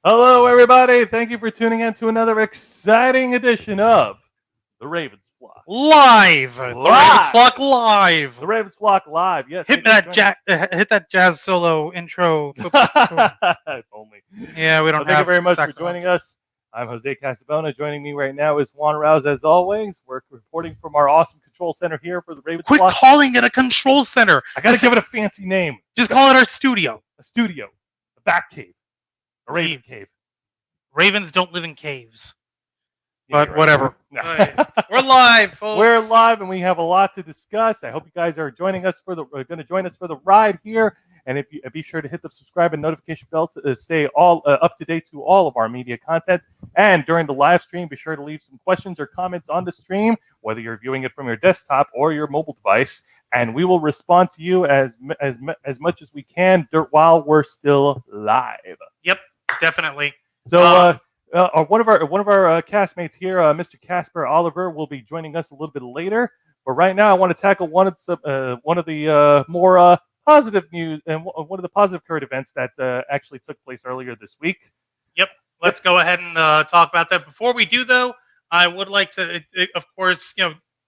Hello, everybody. Thank you for tuning in to another exciting edition of the Ravens Flock. Live! The Ravens Flock live! The Ravens Flock live. Yes. Hit that jazz solo intro. If only. Yeah, we don't Thank you very much for saxophones. joining us. I'm Jose Casabona. Joining me right now is Juan Arauz, as always. We're reporting from our awesome control center here for the Ravens Quit Flock. calling it a control center. I gotta give it a fancy name. Just call it our studio. A studio. A bat cave. A Raven cave. Ravens don't live in caves. Yeah, But whatever. Right. We're live, folks. We're live, and we have a lot to discuss. I hope you guys are joining us for going to join us for the ride here. And if you be sure to hit the subscribe and notification bell to stay all up to date to all of our media content. And during the live stream, be sure to leave some questions or comments on the stream, whether you're viewing it from your desktop or your mobile device. And we will respond to you as much as we can while we're still live. Yep, definitely. So. One of our castmates here, Mr. Casper Oliver, will be joining us a little bit later. But right now, I want to tackle one of the more positive news and one of the positive current events that actually took place earlier this week. Yep. Let's go ahead and talk about that. Before we do, though, I would like to, of course,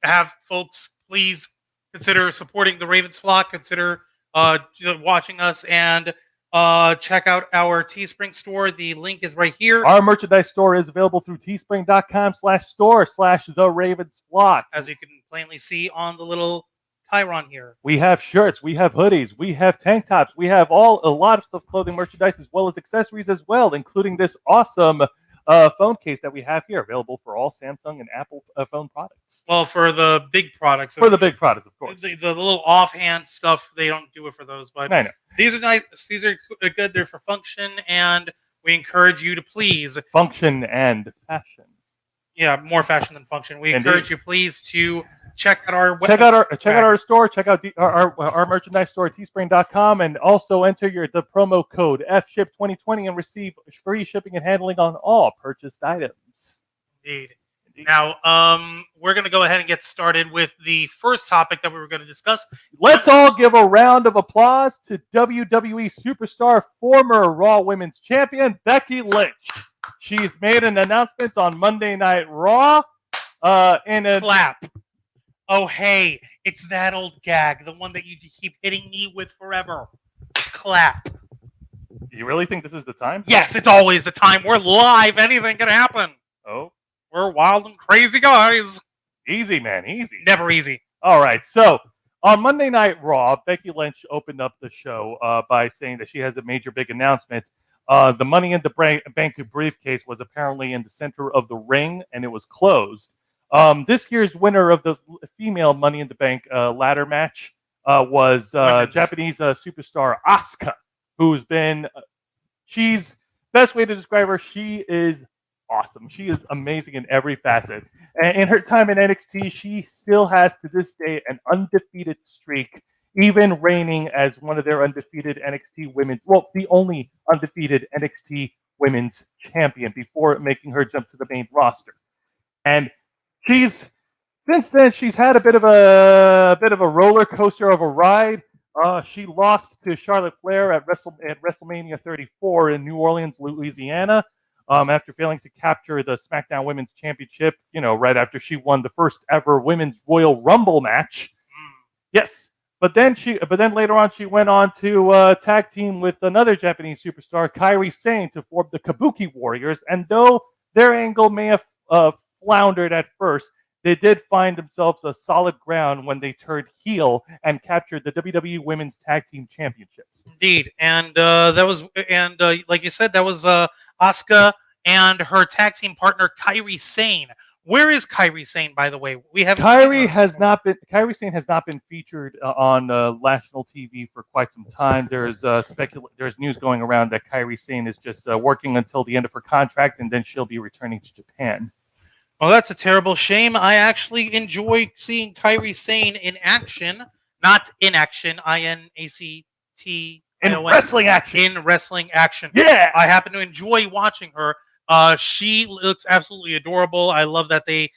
have folks please consider supporting the Ravens Flock. Consider watching us and. Check out our Teespring store. The link is right here. Our merchandise store is available through teespring.com/store/The Ravens Flock. As you can plainly see on the little chyron here. We have shirts, we have hoodies, we have tank tops, we have a lot of clothing merchandise as well as accessories as well, including this awesome phone case that we have here, available for all Samsung and Apple phone products. Well, for the big products. For the big products, of course. The little offhand stuff, they don't do it for those. But I know. These are nice. These are good. They're for function, and we encourage you to please. Function and fashion. Yeah, more fashion than function. We encourage you, please, to check out our check out our store. Check out our merchandise store at teespring.com, and also enter the promo code FSHIP2020 and receive free shipping and handling on all purchased items. Indeed. Now, we're going to go ahead and get started with the first topic that we were going to discuss. Let's all give a round of applause to WWE Superstar former Raw Women's Champion Becky Lynch. She's made an announcement on Monday Night Raw. Clap. Oh, hey, it's that old gag, the one that you keep hitting me with forever. Clap. You really think this is the time? Yes, it's always the time. We're live. Anything can happen. Oh. We're wild and crazy guys. Easy, man. Easy. Never easy. All right. So, on Monday Night Raw, Becky Lynch opened up the show by saying that she has a major big announcement. The Money in the Bank briefcase was apparently in the center of the ring, and it was closed. This year's winner of the female Money in the Bank ladder match was Japanese superstar Asuka, who's been, she's, best way to describe her, she is awesome. She is amazing in every facet. And in her time in NXT, she still has to this day an undefeated streak, even reigning as one of their undefeated NXT women's, well, the only undefeated NXT women's champion before making her jump to the main roster. And since then she's had a bit of a roller coaster of a ride. She lost to Charlotte Flair at WrestleMania 34 in New Orleans, Louisiana. After failing to capture the SmackDown Women's Championship, right after she won the first ever Women's Royal Rumble match. Yes. But then later on, she went on to tag team with another Japanese superstar, Kairi Sane, to form the Kabuki Warriors. And though their angle may have floundered at first, they did find themselves a solid ground when they turned heel and captured the WWE Women's Tag Team Championships. Indeed, and like you said, that was Asuka and her tag team partner Kairi Sane. Where is Kairi Sane, by the way? We have Kairi Sane has not been featured on national TV for quite some time. There's news going around that Kairi Sane is just working until the end of her contract, and then she'll be returning to Japan. Well, that's a terrible shame. I actually enjoy seeing Kairi Sane in action, not in action. INACT. In wrestling action. In wrestling action. Yeah. I happen to enjoy watching her. She looks absolutely adorable. I love that they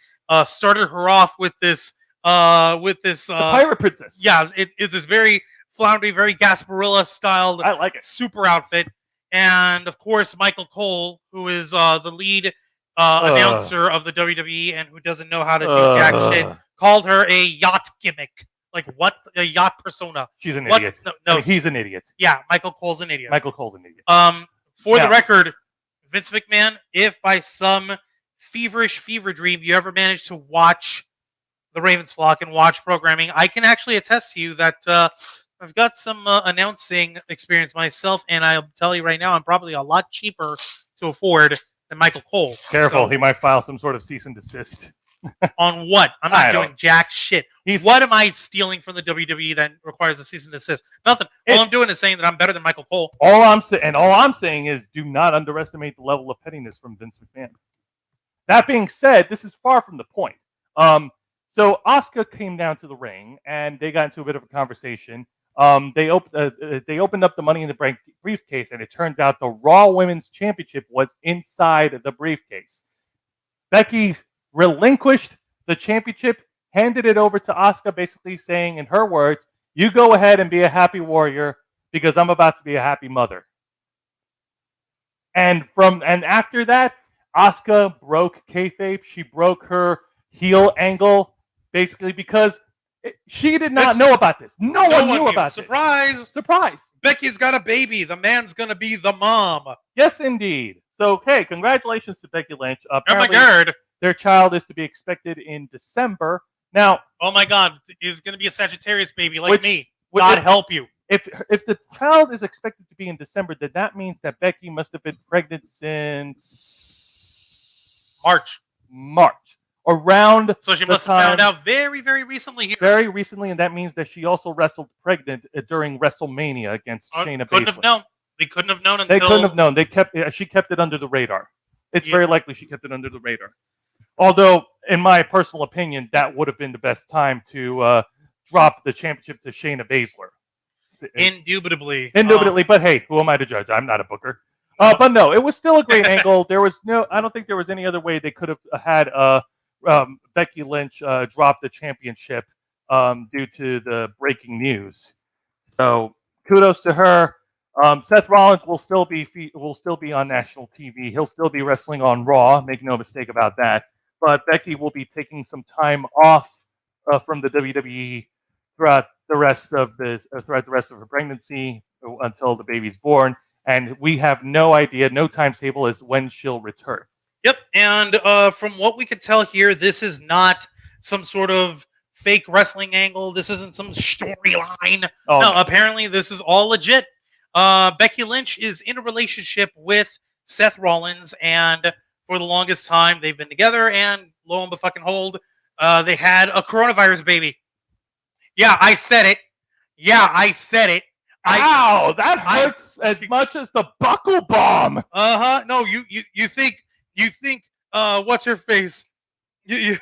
started her off with this the Pirate Princess. Yeah, it is this very floundery, very Gasparilla styled. I like it. Super outfit. And of course, Michael Cole, who is the lead announcer of the WWE and who doesn't know how to do jack shit, called her a yacht gimmick. Like, what? A yacht persona. She's an What? idiot. No, I mean, he's an idiot. Yeah, Michael Cole's an idiot. Michael Cole's an idiot. For the record, Vince McMahon, if by some feverish fever dream you ever manage to watch the Ravens flock and watch programming, I can actually attest to you that I've got some announcing experience myself, and I'll tell you right now, I'm probably a lot cheaper to afford than Michael Cole. Careful, he might file some sort of cease and desist. On what? I'm not doing jack shit. What am I stealing from the WWE that requires a cease and desist? Nothing. All I'm doing is saying that I'm better than Michael Cole. All I'm saying is, do not underestimate the level of pettiness from Vince McMahon. That being said, this is far from the point. So Asuka came down to the ring, and they got into a bit of a conversation. They opened up the Money in the Bank briefcase, and it turns out the Raw Women's Championship was inside the briefcase. Becky relinquished the championship, handed it over to Asuka, basically saying, in her words, "You go ahead and be a happy warrior because I'm about to be a happy mother." And after that, Asuka broke kayfabe. She broke her heel angle, basically because she did not know about this. No one knew about this. Surprise! Becky's got a baby. The man's gonna be the mom. Yes, indeed. So, hey, congratulations to Becky Lynch. Apparently, oh my God. Their child is to be expected in December. Now, oh my God, is going to be a Sagittarius baby like me. God help you. If the child is expected to be in December, then that means that Becky must have been pregnant since March. Around so she must have found out very, very recently here. Very recently, and that means that she also wrestled pregnant during WrestleMania against Shayna Baszler. Couldn't have known. They couldn't have known until... They couldn't have known. She kept it under the radar. It's very likely she kept it under the radar. Although, in my personal opinion, that would have been the best time to drop the championship to Shayna Baszler. Indubitably. But hey, who am I to judge? I'm not a booker. But no, it was still a great angle. I don't think there was any other way they could have had Becky Lynch drop the championship due to the breaking news. So kudos to her. Seth Rollins will still be on national TV. He'll still be wrestling on Raw. Make no mistake about that. But Becky will be taking some time off from the WWE throughout the rest of her pregnancy until the baby's born, and we have no idea, no timetable as when she'll return. Yep, and from what we could tell here, this is not some sort of fake wrestling angle. This isn't some storyline. No, apparently this is all legit. Becky Lynch is in a relationship with Seth Rollins, and for the longest time they've been together, and lo and behold, they had a coronavirus baby. Yeah, I said it. Ow, that hurts as much as the buckle bomb. No, you think what's her face? You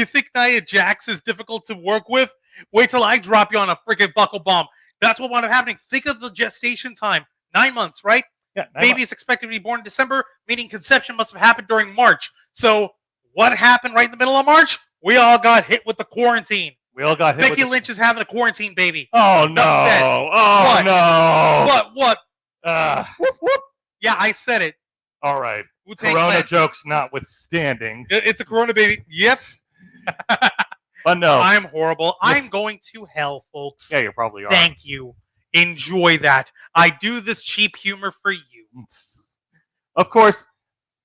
think Nia Jax is difficult to work with? Wait till I drop you on a freaking buckle bomb. That's what wound up happening. Think of the gestation time. 9 months, right? Yeah. Baby is expected to be born in December, meaning conception must have happened during March. So what happened right in the middle of March? We all got hit with the quarantine. Becky Lynch is having a quarantine baby. Oh, no. Upset. Oh, no. What? Whoop, whoop. Yeah, I said it. All right. Corona jokes notwithstanding. It's a Corona baby. Yep. But no. I'm horrible. I'm going to hell, folks. Yeah, you probably are. Thank you. Enjoy that. I do this cheap humor for you. Of course,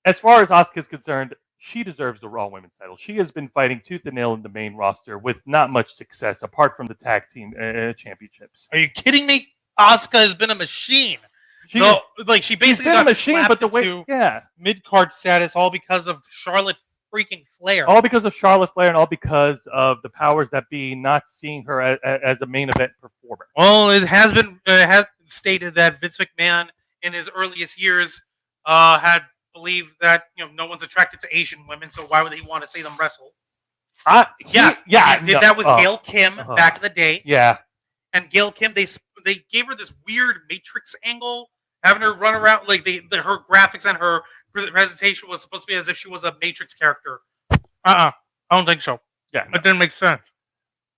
as far as Asuka is concerned, she deserves the Raw Women's title. She has been fighting tooth and nail in the main roster with not much success, apart from the tag team championships. Are you kidding me? Asuka has been a machine. She basically got a machine, but mid-card status all because of Charlotte freaking Flair. All because of Charlotte Flair, and all because of the powers that be not seeing her as a main event performer. Well, it has been stated that Vince McMahon, in his earliest years, had believed that no one's attracted to Asian women, so why would he want to see them wrestle? He did that with Gail Kim back in the day. Yeah, and Gail Kim, they gave her this weird Matrix angle, having her run around like her graphics and her presentation was supposed to be as if she was a Matrix character. I don't think so. Yeah, it didn't make sense.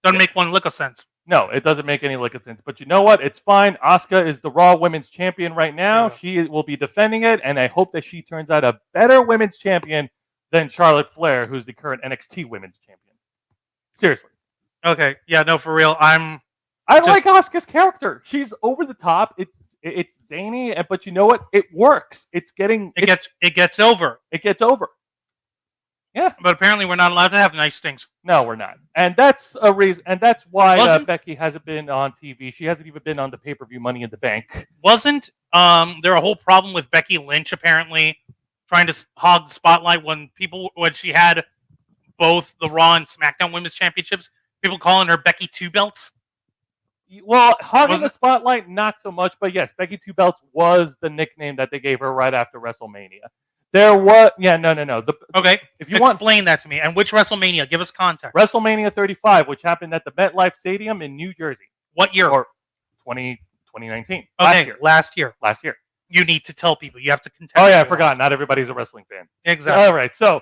Doesn't make one lick of sense. No, it doesn't make any lick of sense. But you know what? It's fine. Asuka is the Raw Women's Champion right now. Yeah. She will be defending it, and I hope that she turns out a better Women's Champion than Charlotte Flair, who's the current NXT Women's Champion. Seriously. Okay. Yeah. No, for real. I like Asuka's character. She's over the top. It's zany, but you know what? It works. It gets over. It gets over. Yeah. But apparently we're not allowed to have nice things. No, we're not. And that's a reason. And that's why Becky hasn't been on TV. She hasn't even been on the pay-per-view Money in the Bank. Wasn't there a whole problem with Becky Lynch apparently trying to hog the spotlight when she had both the Raw and SmackDown Women's Championships? People calling her Becky Two Belts? Well, hogging the spotlight, not so much. But yes, Becky Two Belts was the nickname that they gave her right after WrestleMania. There was, no. Okay, if you explain that to me. And which WrestleMania? Give us context. WrestleMania 35, which happened at the MetLife Stadium in New Jersey. What year? Or 2019. Okay, last year. You need to tell people. You have to contextualize. Oh yeah, I forgot. Not everybody's a wrestling fan. Exactly. All right, so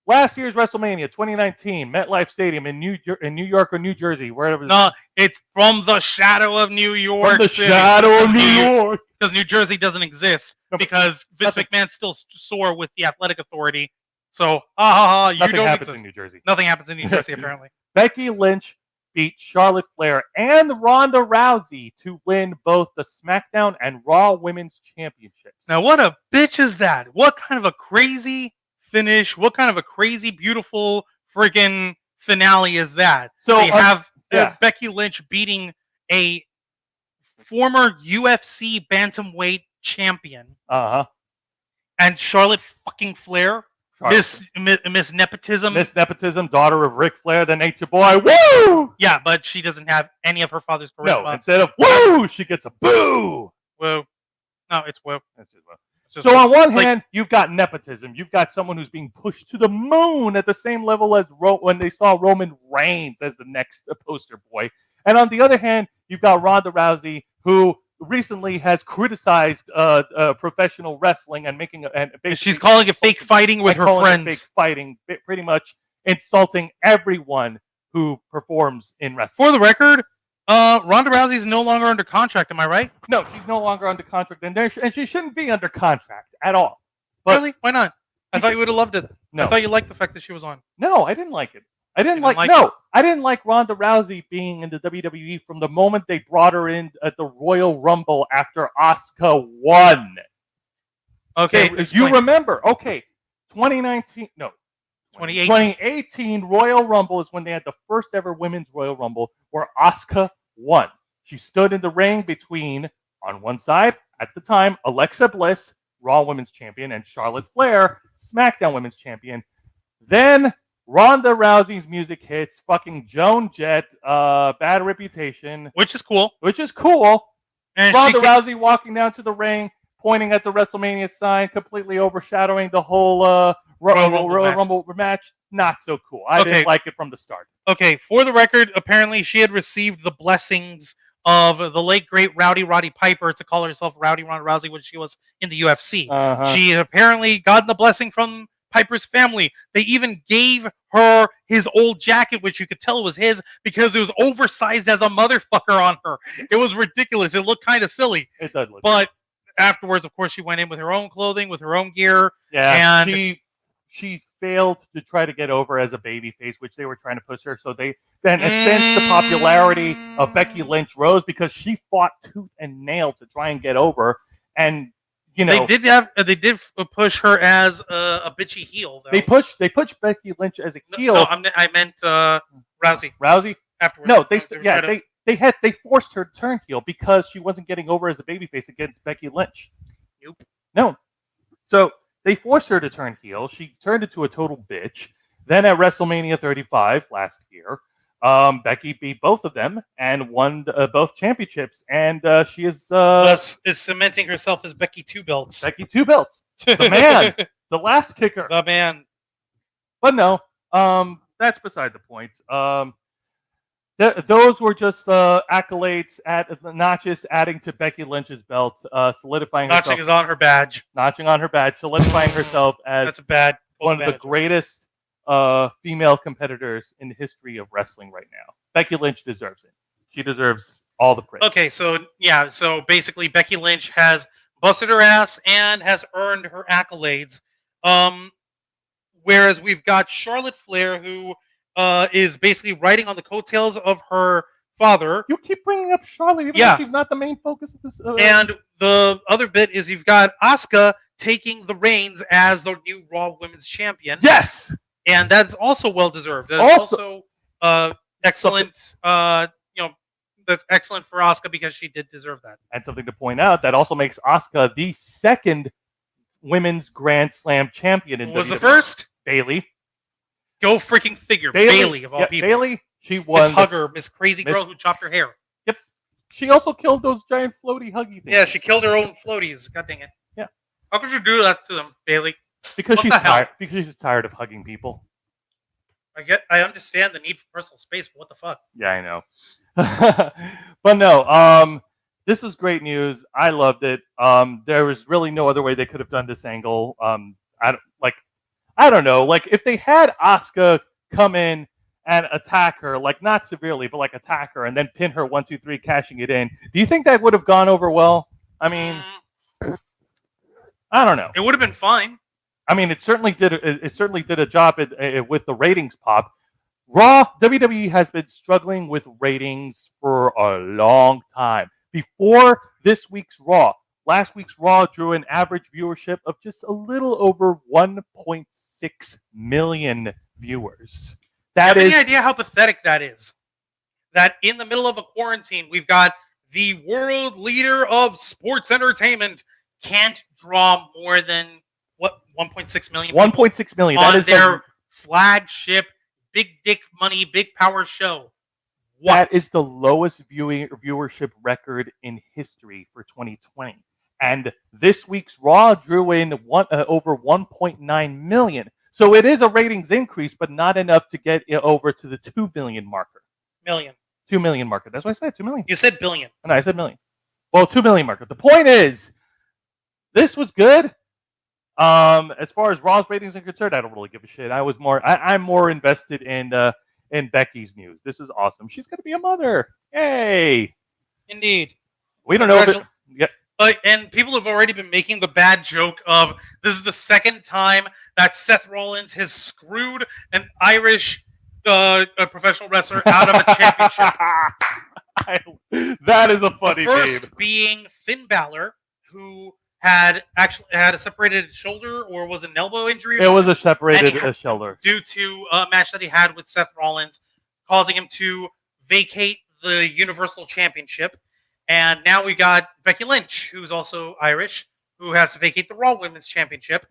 last year's WrestleMania 2019, MetLife Stadium in New York or New Jersey, wherever. No, it's from the shadow of New York. From the shadow of New York. Because New Jersey doesn't exist. Because Vince McMahon's still sore with the athletic authority. So, you Nothing don't happens exist. in New Jersey. Nothing happens in New Jersey, apparently. Becky Lynch beat Charlotte Flair and Ronda Rousey to win both the SmackDown and Raw Women's Championships. Now, what a bitch is that? What kind of a crazy finish? What kind of a crazy, beautiful friggin' finale is that? So they have Becky Lynch beating a former UFC bantamweight champion. And Charlotte fucking Flair. Miss Nepotism. Miss Nepotism, daughter of Ric Flair, the Nature Boy. Woo! Yeah, but she doesn't have any of her father's charisma. No, instead of woo, she gets a boo. Woo. No, it's woo. It's just woo. So on one hand, you've got nepotism. You've got someone who's being pushed to the moon at the same level as when they saw Roman Reigns as the next poster boy. And on the other hand, you've got Ronda Rousey, who recently has criticized professional wrestling and she's calling it fake fighting with her friends. Fake fighting, pretty much insulting everyone who performs in wrestling. For the record, Ronda Rousey is no longer under contract. Am I right? No, she's no longer under contract, and she shouldn't be under contract at all. But really? Why not? I thought you would have loved it. No. I thought you liked the fact that she was on. No, I didn't like it. I didn't like Ronda Rousey being in the WWE from the moment they brought her in at the Royal Rumble after Asuka won. Okay, you remember? Okay, 2018 Royal Rumble is when they had the first ever Women's Royal Rumble where Asuka won. She stood in the ring between, on one side, at the time, Alexa Bliss, Raw Women's Champion, and Charlotte Flair, SmackDown Women's Champion. Then Ronda Rousey's music hits, fucking Joan Jett, Bad Reputation. Which is cool. And Ronda Rousey walking down to the ring, pointing at the WrestleMania sign, completely overshadowing the whole Royal Rumble match. Not so cool. I didn't like it from the start. Okay, for the record, apparently she had received the blessings of the late, great Roddy Piper to call herself Rowdy Ronda Rousey when she was in the UFC. She had apparently gotten the blessing from Piper's family. They even gave her his old jacket, which you could tell was his because it was oversized as a motherfucker on her. It was ridiculous. It looked kind of silly. It does look. But afterwards, of course, she went in with her own clothing, with her own gear. Yeah, and she failed to try to get over as a babyface, which they were trying to push her. So since the popularity of Becky Lynch rose because she fought tooth and nail to try and get over, and they did push her as a bitchy heel. Though. They pushed Becky Lynch as a heel. No, I meant Rousey. Rousey afterwards. No, they forced her to turn heel because she wasn't getting over as a babyface against Becky Lynch. Nope. No. So they forced her to turn heel. She turned into a total bitch. Then at WrestleMania 35 last year, Becky beat both of them and won both championships, and she is thus is cementing herself as Becky Two Belts. Becky Two Belts, the man, the last kicker, the man. But no, that's beside the point. Those were just accolades at notches adding to Becky Lynch's belt, solidifying herself. Notching is on her badge. Notching on her badge, solidifying herself as one of the greatest female competitors in the history of wrestling right now. Becky Lynch deserves it. She deserves all the praise. Okay, so basically Becky Lynch has busted her ass and has earned her accolades. Whereas we've got Charlotte Flair, who is basically riding on the coattails of her father. You keep bringing up Charlotte, even though she's not the main focus of this. And the other bit is you've got Asuka taking the reins as the new Raw Women's Champion. Yes, and that's also well deserved. That's also excellent. That's excellent for Asuka because she did deserve that. And something to point out that also makes Asuka the second Women's Grand Slam champion in WWE. Was the first? Bayley. Go freaking figure. Bayley of all people. Bayley. She won. Miss Hugger, Miss Crazy Girl who chopped her hair. Yep. She also killed those giant floaty huggy things. Yeah, she killed her own floaties. God dang it. Yeah. How could you do that to them, Bayley? Because she's tired. Because she's tired of hugging people. I understand the need for personal space, but what the fuck? Yeah, I know. But no, this was great news. I loved it. There was really no other way they could have done this angle. I don't know. Like if they had Asuka come in and attack her, like not severely, but like attack her and then pin her 1, 2, 3, cashing it in. Do you think that would have gone over well? I mean, I don't know. It would have been fine. I mean, it certainly did. It certainly did a job with the ratings pop. Raw, WWE has been struggling with ratings for a long time. Before this week's Raw, last week's Raw drew an average viewership of just a little over 1.6 million viewers. That is. Any idea how pathetic that is? That in the middle of a quarantine, we've got the world leader of sports entertainment can't draw more than 1.6 million. 1.6 million. On their flagship big dick money, big power show. That is the lowest viewership record in history for 2020. And this week's Raw drew in over 1.9 million. So it is a ratings increase, but not enough to get it over to the 2 billion marker. 2 million marker. That's what I said, 2 million. You said billion. No, I said million. Well, 2 million marker. The point is, this was good. As far as Raw's ratings are concerned, I don't really give a shit. I'm more invested in Becky's news. This is awesome. She's going to be a mother. Yay! Indeed. We don't know if and people have already been making the bad joke of this is the second time that Seth Rollins has screwed an Irish professional wrestler out of a championship. That is a funny The first being Finn Balor, who had a separated shoulder or was an elbow injury. It was a separated shoulder due to a match that he had with Seth Rollins, causing him to vacate the Universal Championship. And now we got Becky Lynch, who's also Irish, who has to vacate the Raw Women's Championship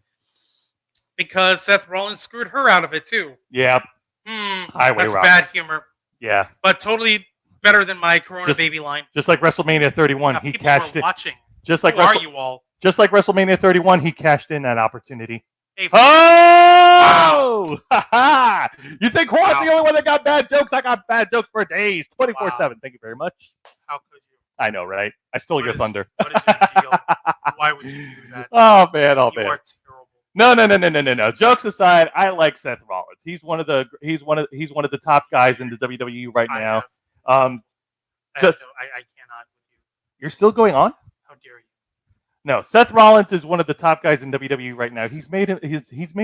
because Seth Rollins screwed her out of it too. Yeah, that's bad humor. Yeah, but totally better than my Corona baby line. Just like WrestleMania 31, he cashed it. Watching. Just like Who are you all? Just like WrestleMania 31, he cashed in that opportunity. Hey, oh! Wow. You think Juan's the only one that got bad jokes? I got bad jokes for days, 24/7. Thank you very much. How could you? I know, right? I stole your thunder. What is your deal? Why would you do that? Oh man, you are terrible. No. Jokes aside, I like Seth Rollins. He's one of the top guys in the WWE right now. I cannot with you. You're still going on? How dare you? No, Seth Rollins is one of the top guys in WWE right now. He's made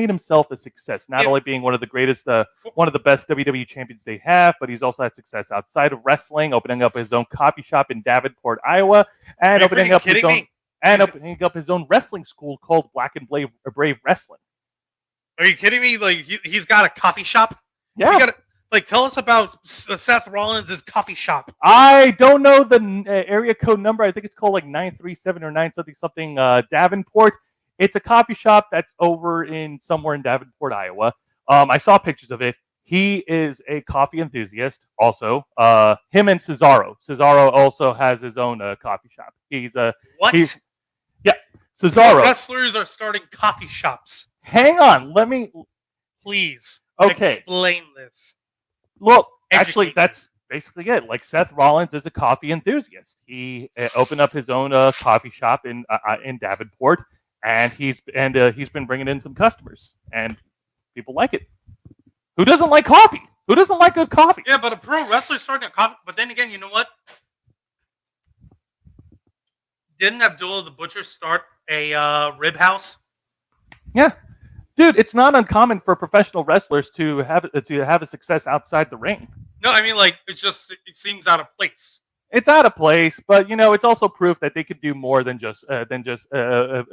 himself a success, not only being one of the greatest, one of the best WWE champions they have, but he's also had success outside of wrestling, opening up his own coffee shop in Davenport, Iowa, and opening up his own wrestling school called Black and Brave Wrestling. Are you kidding me? Like he's got a coffee shop? Yeah. Tell us about Seth Rollins' coffee shop. I don't know the area code number. I think it's called like 937 or 9something Davenport. It's a coffee shop that's over somewhere in Davenport, Iowa. I saw pictures of it. He is a coffee enthusiast also. Him and Cesaro. Cesaro also has his own coffee shop. What? Cesaro. Wrestlers are starting coffee shops. Hang on. Let me... Please. Okay. Explain this. Well, actually, that's basically it. Like Seth Rollins is a coffee enthusiast. He opened up his own coffee shop in Davenport, and he's been bringing in some customers, and people like it. Who doesn't like coffee? Who doesn't like good coffee? Yeah, but a pro wrestler starting a coffee. But then again, you know what? Didn't Abdullah the Butcher start a rib house? Yeah. Dude, it's not uncommon for professional wrestlers to have a success outside the ring. No, I mean, like, it seems out of place. It's out of place, but it's also proof that they could do more than just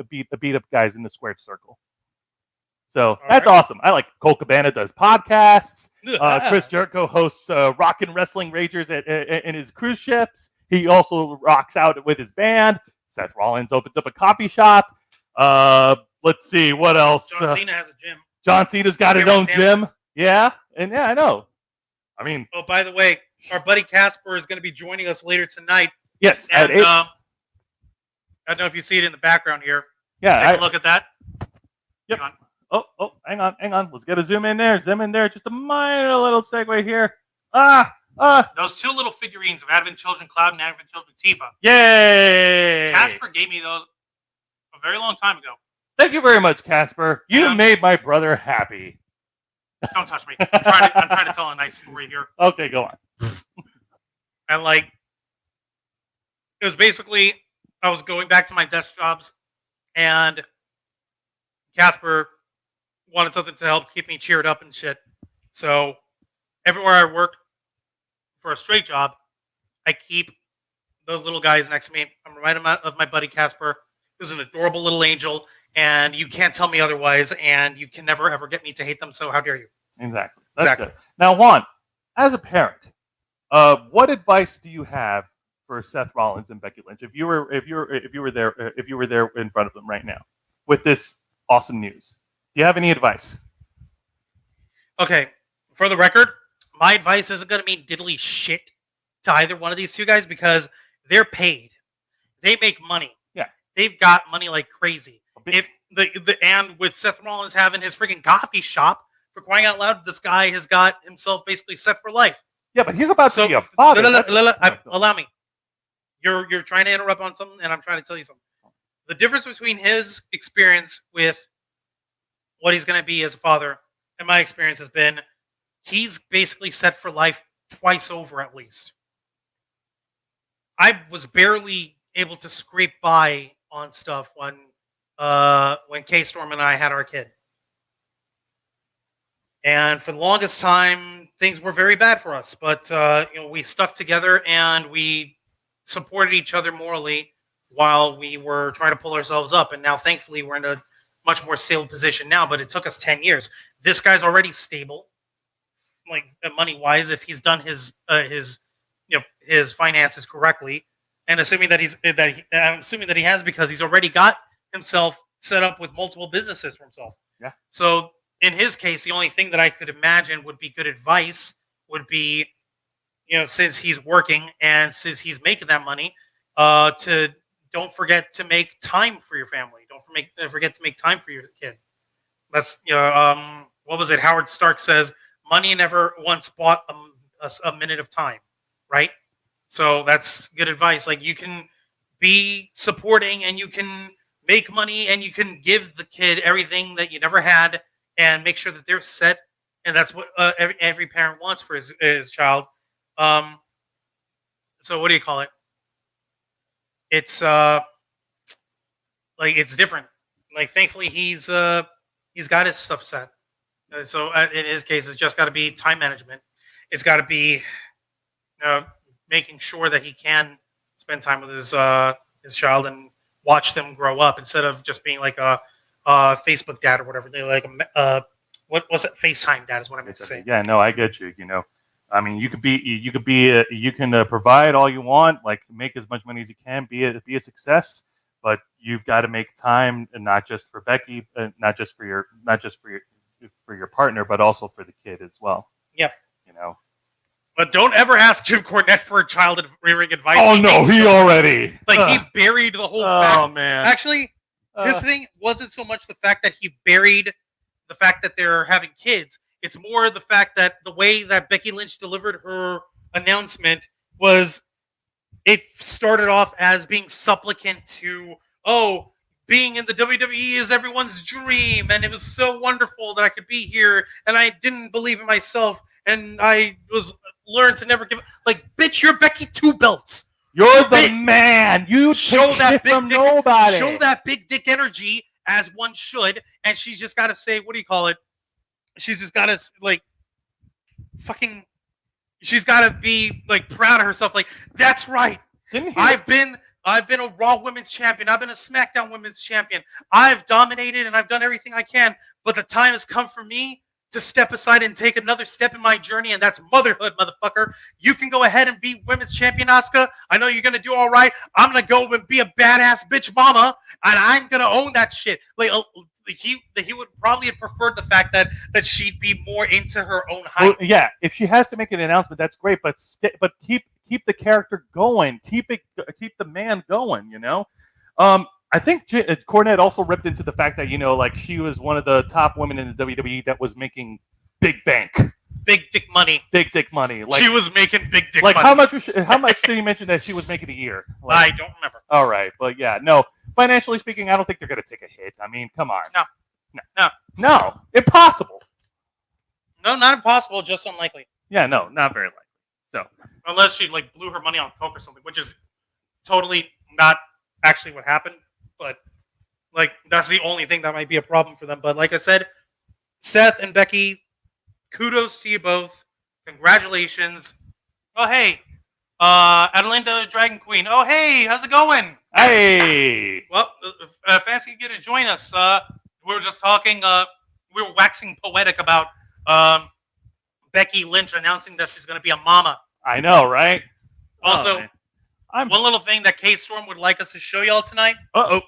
beat up guys in the squared circle. So that's awesome. I like Cole Cabana does podcasts. Chris Jericho hosts Rock and Wrestling Ragers in his cruise ships. He also rocks out with his band. Seth Rollins opens up a coffee shop. Let's see what else. John Cena has a gym. John Cena's got his own gym. Yeah, and I know. I mean, oh, by the way, our buddy Casper is going to be joining us later tonight. Yes, and, at 8. I don't know if you see it in the background here. Yeah, take a look at that. Yep. Hang on. Oh, hang on. Let's get a zoom in there. Just a minor little segue here. Those two little figurines of Advent Children Cloud and Advent Children Tifa. Yay! Casper gave me those a very long time ago. Thank you very much, Casper. You made my brother happy. Don't touch me. I'm trying to tell a nice story here. Okay, go on. And it was basically, I was going back to my desk jobs, and Casper wanted something to help keep me cheered up and shit. So everywhere I work for a straight job, I keep those little guys next to me. I'm reminded of my buddy Casper, who's an adorable little angel, and you can't tell me otherwise, and you can never, ever get me to hate them, so how dare you? Exactly. That's good. Now, Juan, as a parent, what advice do you have for Seth Rollins and Becky Lynch if you were there in front of them right now with this awesome news? Do you have any advice? Okay, for the record, my advice isn't going to mean diddly shit to either one of these two guys because they're paid. They make money. Yeah. They've got money like crazy. And with Seth Rollins having his freaking coffee shop, for crying out loud, this guy has got himself basically set for life. Yeah, but he's about to be a father. Allow me. You're trying to interrupt on something, and I'm trying to tell you something. The difference between his experience with what he's going to be as a father and my experience has been he's basically set for life twice over at least. I was barely able to scrape by on stuff when K-Storm and I had our kid. And for the longest time, things were very bad for us. But we stuck together and we supported each other morally while we were trying to pull ourselves up. And now, thankfully, we're in a much more stable position now. But it took us 10 years. This guy's already stable, like money-wise, if he's done his finances correctly. And assuming that I'm assuming that he has because he's already got himself set up with multiple businesses for himself. Yeah. So in his case, the only thing that I could imagine would be good advice would be, since he's working and since he's making that money, to don't forget to make time for your family. Don't forget to make time for your kid. That's what was it? Howard Stark says, "Money never once bought a minute of time." Right. So that's good advice. Like you can be supporting and you can make money and you can give the kid everything that you never had. And make sure that they're set, and that's what every parent wants for his child. So what do you call it? It's it's different. Like thankfully he's got his stuff set. So in his case, it's just got to be time management. It's got to be making sure that he can spend time with his child and watch them grow up instead of just being like a Facebook dad or whatever. They like what was it? FaceTime dad is what I meant to say. Yeah, no, I get you. I mean, you can provide all you want, like make as much money as you can, be a success, but you've got to make time, and not just for Becky, not just for your partner, but also for the kid as well. Yep. But don't ever ask Jim Cornette for child rearing advice. Oh no, he already he buried the whole. Oh man, actually. His thing wasn't so much the fact that he buried the fact that they're having kids. It's more the fact that the way that Becky Lynch delivered her announcement was it started off as being supplicant to, being in the WWE is everyone's dream. And it was so wonderful that I could be here. And I didn't believe in myself. and I was learned to never give. Like, bitch, you're Becky 2 belts. You're the man. You Show take that shit big from dick. nobody. Show that big dick energy as one should, and she's just got to say, what do you call it? She's just got to like, fucking. She's got to be like proud of herself. Like, that's right. I've been a Raw Women's Champion. I've been a SmackDown Women's Champion. I've dominated and I've done everything I can. But the time has come for me to step aside and take another step in my journey, and that's motherhood, motherfucker. You can go ahead and be Women's Champion, Asuka. I know you're gonna do all right. I'm gonna go and be a badass bitch mama, and I'm gonna own that shit. Like he would probably have preferred the fact that she'd be more into her own hype. Well, yeah, if she has to make an announcement, that's great. But keep the character going. Keep the man going. You know. I think Cornette also ripped into the fact that, like, she was one of the top women in the WWE that was making big bank. Big dick money. Big dick money. Like, she was making big dick like money. How much did he mention that she was making a year? Like, I don't remember. All right. But yeah, no. Financially speaking, I don't think they're going to take a hit. I mean, come on. No. Impossible. No, not impossible. Just unlikely. Yeah, no. Not very likely. So unless she, like, blew her money on coke or something, which is totally not actually what happened. But, like, that's the only thing that might be a problem for them. But like I said, Seth and Becky, kudos to you both. Congratulations. Oh, hey. Adelinda Dragon Queen. Oh, hey. How's it going? Hey. Well, fancy you to join us. We were just talking. We were waxing poetic about Becky Lynch announcing that she's going to be a mama. I know, right? Also, one little thing that K-Storm would like us to show y'all tonight. Uh-oh.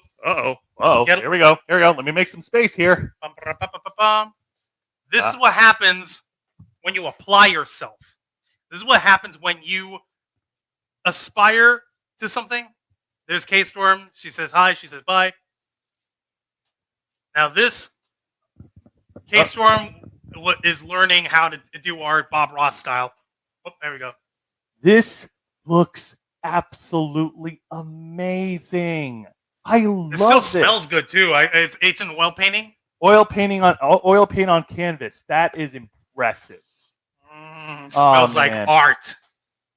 Here we go. Let me make some space here. This is what happens when you apply yourself. This is what happens when you aspire to something. There's K-Storm. She says hi. She says bye. Now this K-Storm is learning how to do our Bob Ross style. Oh, there we go. This looks absolutely amazing. I love it. Still smells good too. It's an oil painting. Oil paint on canvas. That is impressive. Smells like art.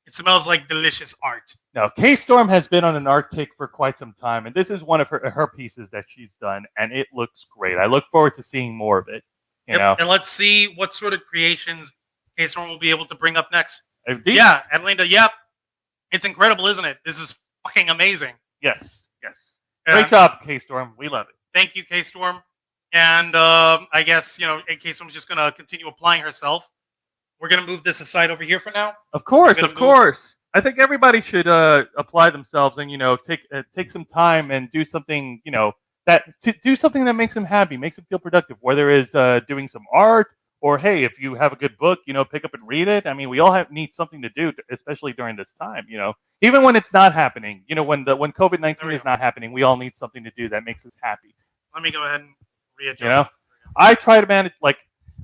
It smells like delicious art. Now, K-Storm has been on an art kick for quite some time, and this is one of her pieces that she's done, and it looks great. I look forward to seeing more of it. You know, and let's see what sort of creations K-Storm will be able to bring up next. Indeed. Yeah, Adelinda. Yep, it's incredible, isn't it? This is fucking amazing. Yes. Great job, K-Storm. We love it. Thank you, K-Storm. And I guess, K-Storm's just going to continue applying herself. We're going to move this aside over here for now. Of course. I think everybody should apply themselves and, take some time and do something, do something that makes them happy, makes them feel productive, whether it's doing some art or, hey, if you have a good book, pick up and read it. I mean, we all need something to do, especially during this time, even when it's not happening, when COVID-19 is not happening, we all need something to do that makes us happy. Let me go ahead and readjust. I try to manage, like,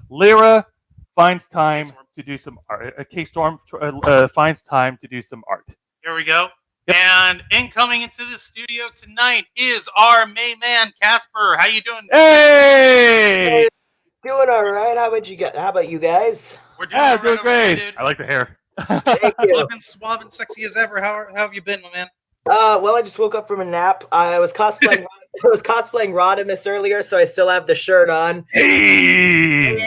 Lyra finds time to do some art. K-Storm finds time to do some art. Here we go. Yep. And incoming into the studio tonight is our main man, Casper. How you doing? Hey! Doing all right. How about you guys? We're doing doing great. Dude. I like the hair. Thank you. Looking suave and sexy as ever. How have you been, my man? Well, I just woke up from a nap. I was cosplaying. I was cosplaying Rodimus earlier, so I still have the shirt on. Hey!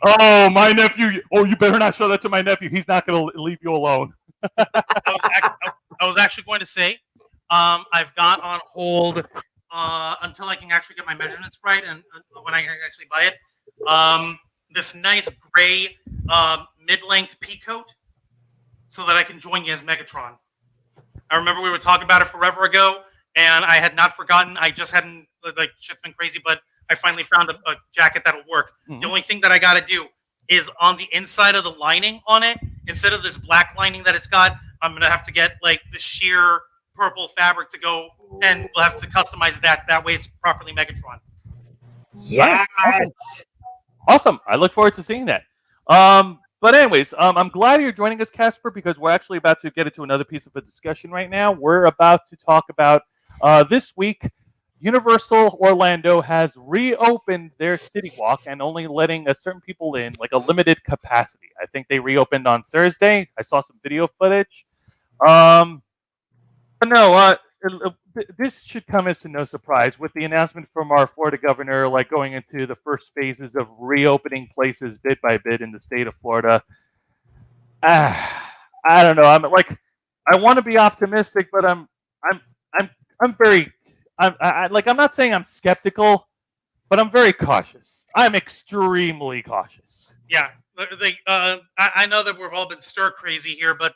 Oh, my nephew. Oh, you better not show that to my nephew. He's not going to leave you alone. I was actually going to say, I've got on hold until I can actually get my measurements right and when I can actually buy it. This nice gray mid-length pea coat so that I can join you as Megatron. I remember we were talking about it forever ago, and I had not forgotten. I just hadn't, like, shit's been crazy, but I finally found a jacket that'll work. Mm-hmm. The only thing that I got to do is on the inside of the lining on it, instead of this black lining that it's got, I'm going to have to get, like, the sheer purple fabric to go, and we'll have to customize that. That way it's properly Megatron. Yes! Awesome. I look forward to seeing that. But anyways, I'm glad you're joining us, Casper, because we're actually about to get into another piece of a discussion right now. We're about to talk about this week Universal Orlando has reopened their city walk and only letting a certain people in, like a limited capacity. I think they reopened on Thursday. I saw some video footage. But no, this should come as to no surprise with the announcement from our Florida governor, like going into the first phases of reopening places bit by bit in the state of Florida. I don't know. I want to be optimistic, but I'm very, I'm not saying I'm skeptical, but I'm very cautious. I'm extremely cautious. Yeah, I know that we've all been stir crazy here, but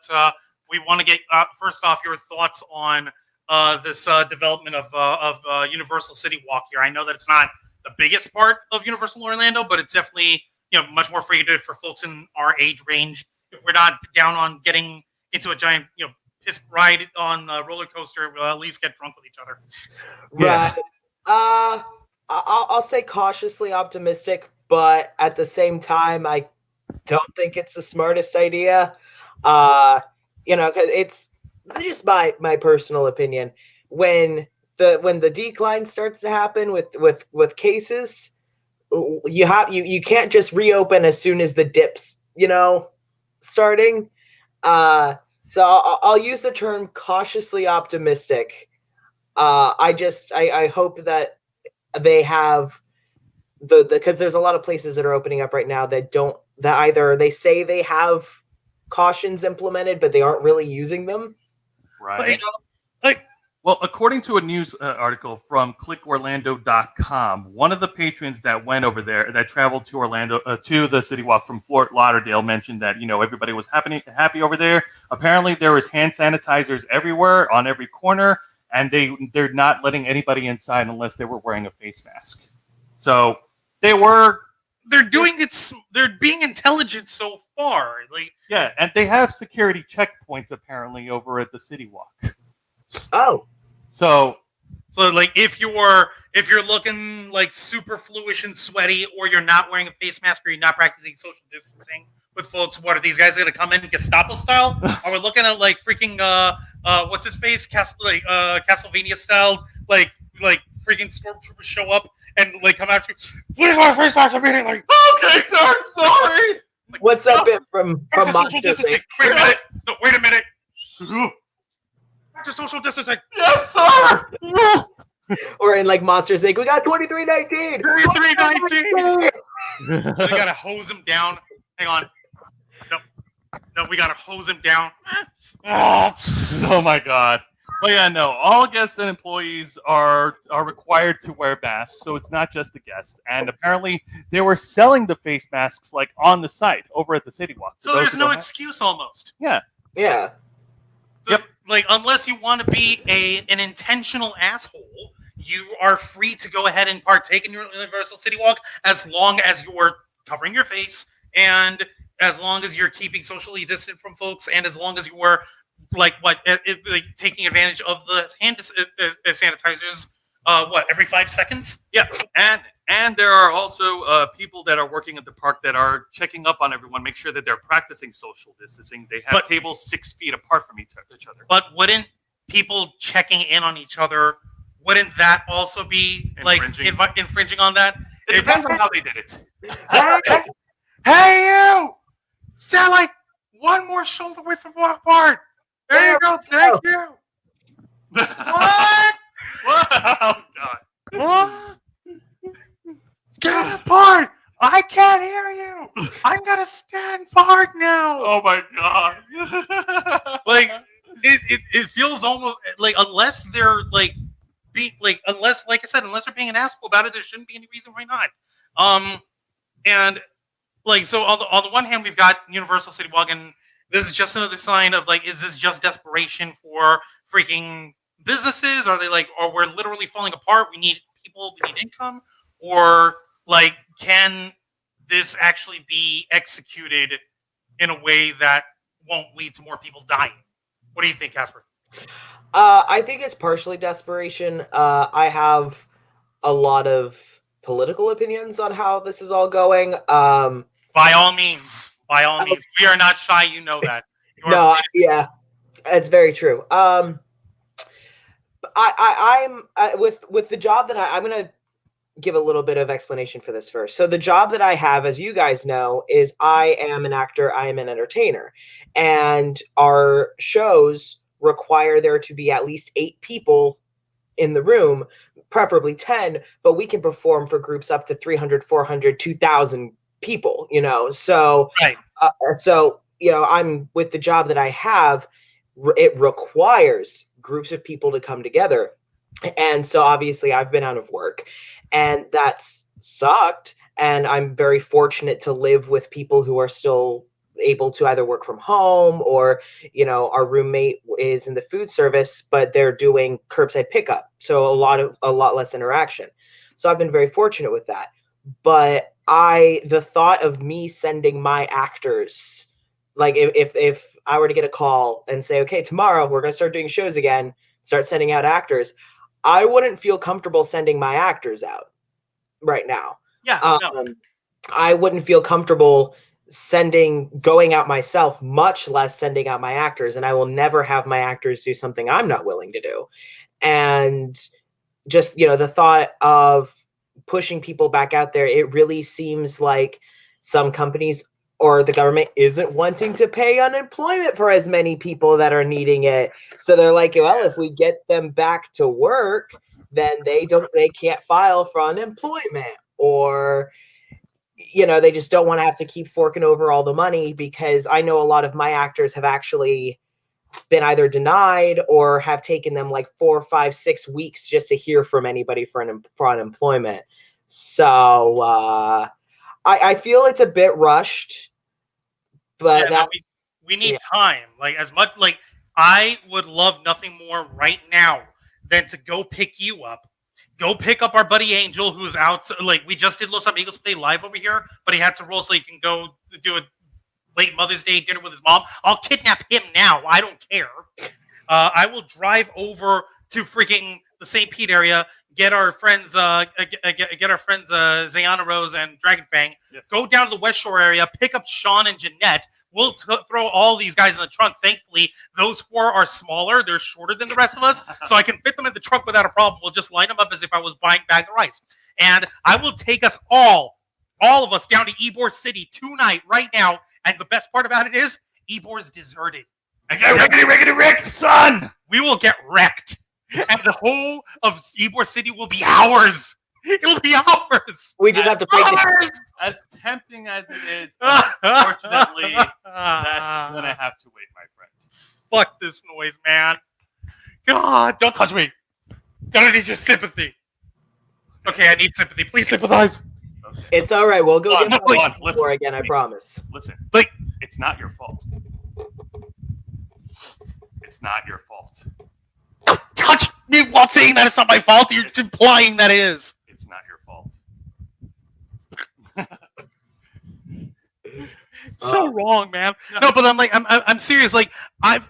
we want to get first off your thoughts on this development of Universal CityWalk here. I know that it's not the biggest part of Universal Orlando, but it's definitely much more frequented for folks in our age range. If we're not down on getting into a giant piss ride on a roller coaster, we'll at least get drunk with each other. Right. Yeah. I'll say cautiously optimistic, but at the same time, I don't think it's the smartest idea. Because it's just my personal opinion. When the decline starts to happen with cases, you can't just reopen as soon as the dips starting. So I'll use the term cautiously optimistic. I hope that they have because there's a lot of places that are opening up right now that either they say they have cautions implemented, but they aren't really using them. Right. Well, according to a news article from clickorlando.com, one of the patrons that went over there, that traveled to Orlando, to the City Walk from Fort Lauderdale, mentioned that, everybody was happy over there. Apparently, there was hand sanitizers everywhere, on every corner, and they're not letting anybody inside unless they were wearing a face mask. So they're doing it. They're being intelligent so far. Yeah, and they have security checkpoints apparently over at the City Walk. Oh, so if you're looking like super fluish and sweaty, or you're not wearing a face mask, or you're not practicing social distancing with folks, what are these guys going to come in Gestapo style? Are we looking at like freaking what's his face, Castlevania style, like freaking stormtroopers show up and like come after you? Please wear a face mask immediately. Okay, sir, I'm sorry. What's that bit from Monsters Inc? Wait a minute. To social distancing. Yes, sir. Or in like Monsters Inc, we got 2319. 2319. We gotta hose him down. Hang on. No, we gotta hose him down. Oh my God. Well, yeah, no. All guests and employees are required to wear masks, so it's not just the guests. And apparently, they were selling the face masks like on the site over at the City Walk. So there's no excuse, almost. Yeah. Yeah. So like, unless you want to be an intentional asshole, you are free to go ahead and partake in your Universal CityWalk as long as you're covering your face, and as long as you're keeping socially distant from folks, and as long as you were taking advantage of the hand sanitizers every 5 seconds. Yeah, and there are also people that are working at the park that are checking up on everyone, make sure that they're practicing social distancing. They have tables 6 feet apart from each other. But wouldn't people checking in on each other, wouldn't that also be infringing on that? It depends on how they did it. Hey, you! Stand like one more shoulder width apart. There you go. Thank you. What? Oh God. What? Stand apart. I can't hear you. I'm gonna stand apart now. Oh my God. Like it feels almost like, unless they're unless they're being an asshole about it, there shouldn't be any reason why not. And so on the one hand, we've got Universal CityWalk, and this is just another sign of is this just desperation for freaking businesses? Are they or we're literally falling apart? We need people, we need income, or can this actually be executed in a way that won't lead to more people dying? What do you think, Casper? I think it's partially desperation. I have a lot of political opinions on how this is all going. By all means, we are not shy. You know that. Yeah, it's very true. I'm with the job that I'm gonna give a little bit of explanation for this first. So the job that I have, as you guys know, is I am an actor, I am an entertainer, and our shows require there to be at least 8 people in the room, preferably 10, but we can perform for groups up to 300, 400, 2,000 people, So, Right. I'm with the job that I have, it requires groups of people to come together. And so obviously I've been out of work and that's sucked. And I'm very fortunate to live with people who are still able to either work from home or, our roommate is in the food service, but they're doing curbside pickup. So a lot less interaction. So I've been very fortunate with that. But the thought of me sending my actors, like if I were to get a call and say, okay, tomorrow we're going to start doing shows again, start sending out actors, I wouldn't feel comfortable sending my actors out right now. Yeah. No. I wouldn't feel comfortable going out myself, much less sending out my actors. And I will never have my actors do something I'm not willing to do. And just, the thought of pushing people back out there, it really seems like some companies or the government isn't wanting to pay unemployment for as many people that are needing it. So they're like, well, if we get them back to work, then they can't file for unemployment, or they just don't want to have to keep forking over all the money, because I know a lot of my actors have actually been either denied or have taken them like 4, 5, 6 weeks just to hear from anybody for unemployment. So I feel it's a bit rushed, but we need time. Like, as much, like, I would love nothing more right now than to go pick you up. Go pick up our buddy Angel, who's out. Like, we just did Los Amigos Play live over here, but he had to roll so he can go do a late Mother's Day dinner with his mom. I'll kidnap him now. I don't care. I will drive over to freaking the St. Pete area, get our friends, Xeiana Rose and Dragon Fang. Yes. Go down to the West Shore area, pick up Sean and Jeanette. We'll throw all these guys in the trunk. Thankfully, those 4 are smaller. They're shorter than the rest of us, so I can fit them in the trunk without a problem. We'll just line them up as if I was buying bags of rice. And I will take us all of us, down to Ybor City tonight, right now. And the best part about it is, Ybor's deserted. I get rickety wrecked, son! We will get wrecked. And the whole of Ybor City will be ours. It'll be ours. We just have to break it. As tempting as it is, unfortunately, that's gonna have to wait, my friend. Fuck this noise, man. God, don't touch me. Gonna need your sympathy. Okay, I need sympathy. Please sympathize. Okay. It's all right. We'll go get more again. I promise. Listen, like, it's not your fault. It's not your fault. Don't touch me while saying that it's not my fault. You're implying that it is. It's not your fault. So wrong, man. No, but I'm serious. Like, I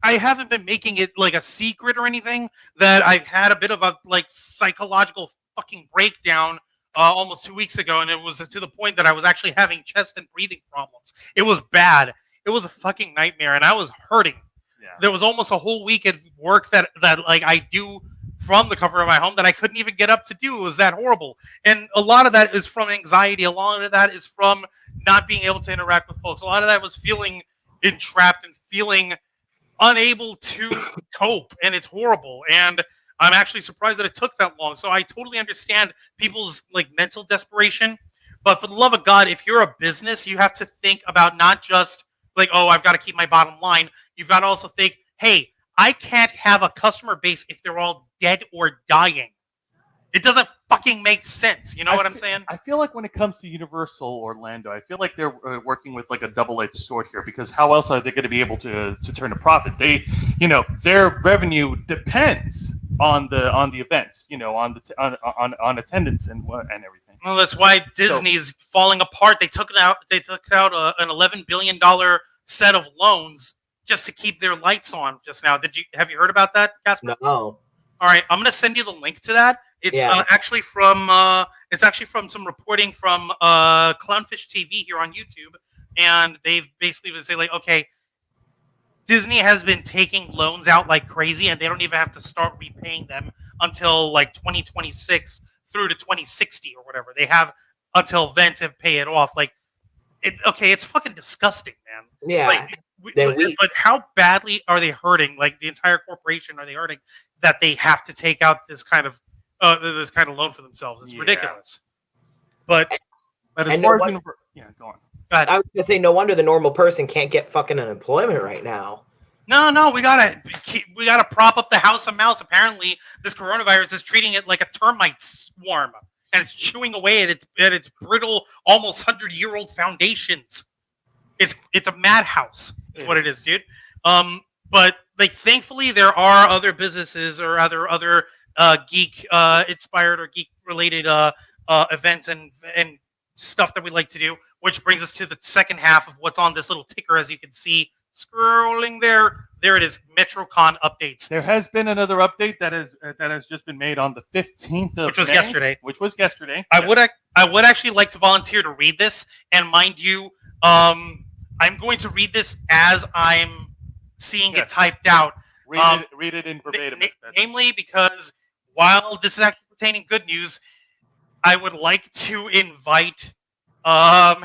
haven't been making it like a secret or anything that I've had a bit of a like psychological fucking breakdown almost 2 weeks ago, and it was to the point that I was actually having chest and breathing problems. It was bad. It was a fucking nightmare, and I was hurting. Yeah. There was almost a whole week at work that like I do from the comfort of my home that I couldn't even get up to do. It was that horrible. And a lot of that is from anxiety. A lot of that is from not being able to interact with folks. A lot of that was feeling entrapped and feeling unable to cope. And it's horrible. And I'm actually surprised that it took that long. So I totally understand people's like mental desperation. But for the love of God, if you're a business, you have to think about not just like, oh, I've got to keep my bottom line. You've got to also think, hey, I can't have a customer base if they're all dead or dying. It doesn't fucking make sense. You know what I'm saying? I feel like when it comes to Universal Orlando, I feel like they're working with like a double-edged sword here, because how else are they going to be able to turn a profit? They, their revenue depends on the events, on attendance and everything. Well, that's why Disney's falling apart. They took out an $11 billion set of loans just to keep their lights on just now. Have you heard about that, Casper? No. All right, I'm going to send you the link to that. It's actually from some reporting from Clownfish TV here on YouTube, and they've basically been saying like, okay, Disney has been taking loans out like crazy, and they don't even have to start repaying them until like 2026 through to 2060 or whatever. They have until then to pay it off. Like, it's fucking disgusting, man. Yeah. Like, but how badly are they hurting? Like, the entire corporation, are they hurting that they have to take out this kind of loan for themselves? It's ridiculous. But as far as go on. I was gonna say, no wonder the normal person can't get fucking unemployment right now. No, we gotta prop up the house of mouse. Apparently, this coronavirus is treating it like a termite swarm, and it's chewing away at its brittle, almost 100-year-old foundations. It's a madhouse, is what it is, dude. But like, thankfully, there are other businesses or other geek inspired or geek related events and stuff that we like to do, which brings us to the second half of what's on this little ticker, as you can see scrolling there. There it is, MetroCon updates. There has been another update that has just been made on the 15th of which was May, yesterday. Which was yesterday. I would actually like to volunteer to read this, and mind you, I'm going to read this as I'm seeing it typed out. Read it in verbatim. Namely, because while this is actually pertaining good news, I would like to invite, I'm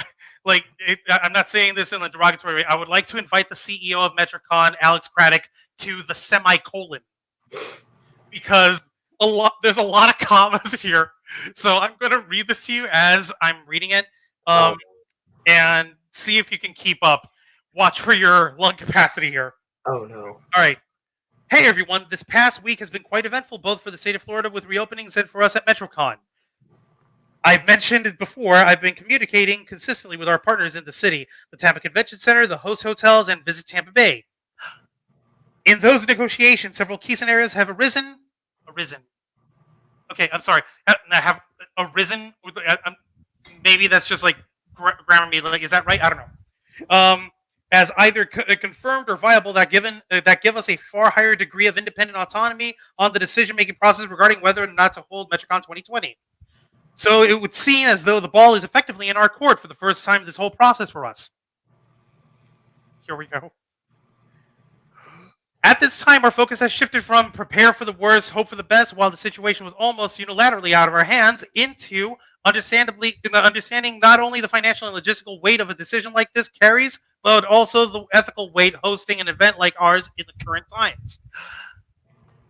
not saying this in a derogatory way. I would like to invite the CEO of MetroCon, Alex Craddock, to the semicolon, because there's a lot of commas here. So I'm going to read this to you as I'm reading it, and see if you can keep up. Watch for your lung capacity here. Oh no! All right. Hey everyone! This past week has been quite eventful, both for the state of Florida with reopenings and for us at MetroCon. I've mentioned it before, I've been communicating consistently with our partners in the city, the Tampa Convention Center, the host hotels, and Visit Tampa Bay. In those negotiations, several key scenarios have arisen. Okay, I'm sorry. Have arisen. Maybe that's just like grammar me. Like, is that right? I don't know. As either confirmed or viable that give us a far higher degree of independent autonomy on the decision-making process regarding whether or not to hold MetroCon 2020. So it would seem as though the ball is effectively in our court for the first time in this whole process for us. Here we go. At this time, our focus has shifted from prepare for the worst, hope for the best, while the situation was almost unilaterally out of our hands, into understanding not only the financial and logistical weight of a decision like this carries, but also the ethical weight hosting an event like ours in the current times.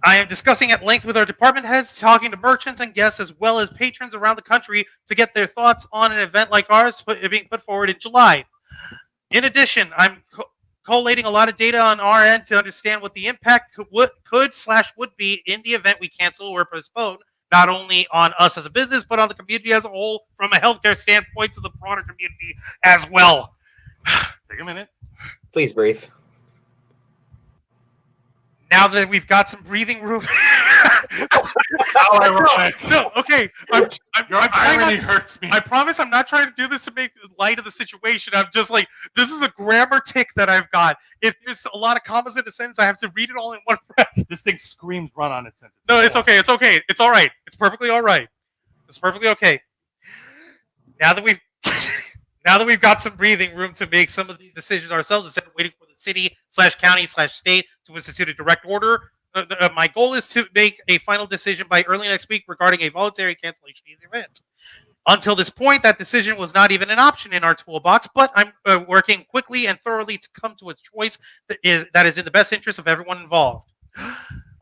I am discussing at length with our department heads, talking to merchants and guests, as well as patrons around the country to get their thoughts on an event like ours being put forward in July. In addition, I'm collating a lot of data on our end to understand what the impact would be in the event we cancel or postpone, not only on us as a business, but on the community as a whole, from a healthcare standpoint to the broader community as well. Take a minute. Please breathe. Now that we've got some breathing room. No, okay. Your irony hurts me. I promise I'm not trying to do this to make light of the situation. I'm just like, this is a grammar tick that I've got. If there's a lot of commas in a sentence, I have to read it all in one breath. This thing screams run on its sentence. No, it's okay. It's okay. It's all right. It's perfectly all right. It's perfectly okay. Now that we've got some breathing room to make some of these decisions ourselves instead of waiting for the city/county/state to institute a direct order, my goal is to make a final decision by early next week regarding a voluntary cancellation of the event. Until this point, that decision was not even an option in our toolbox, but I'm working quickly and thoroughly to come to a choice that is in the best interest of everyone involved.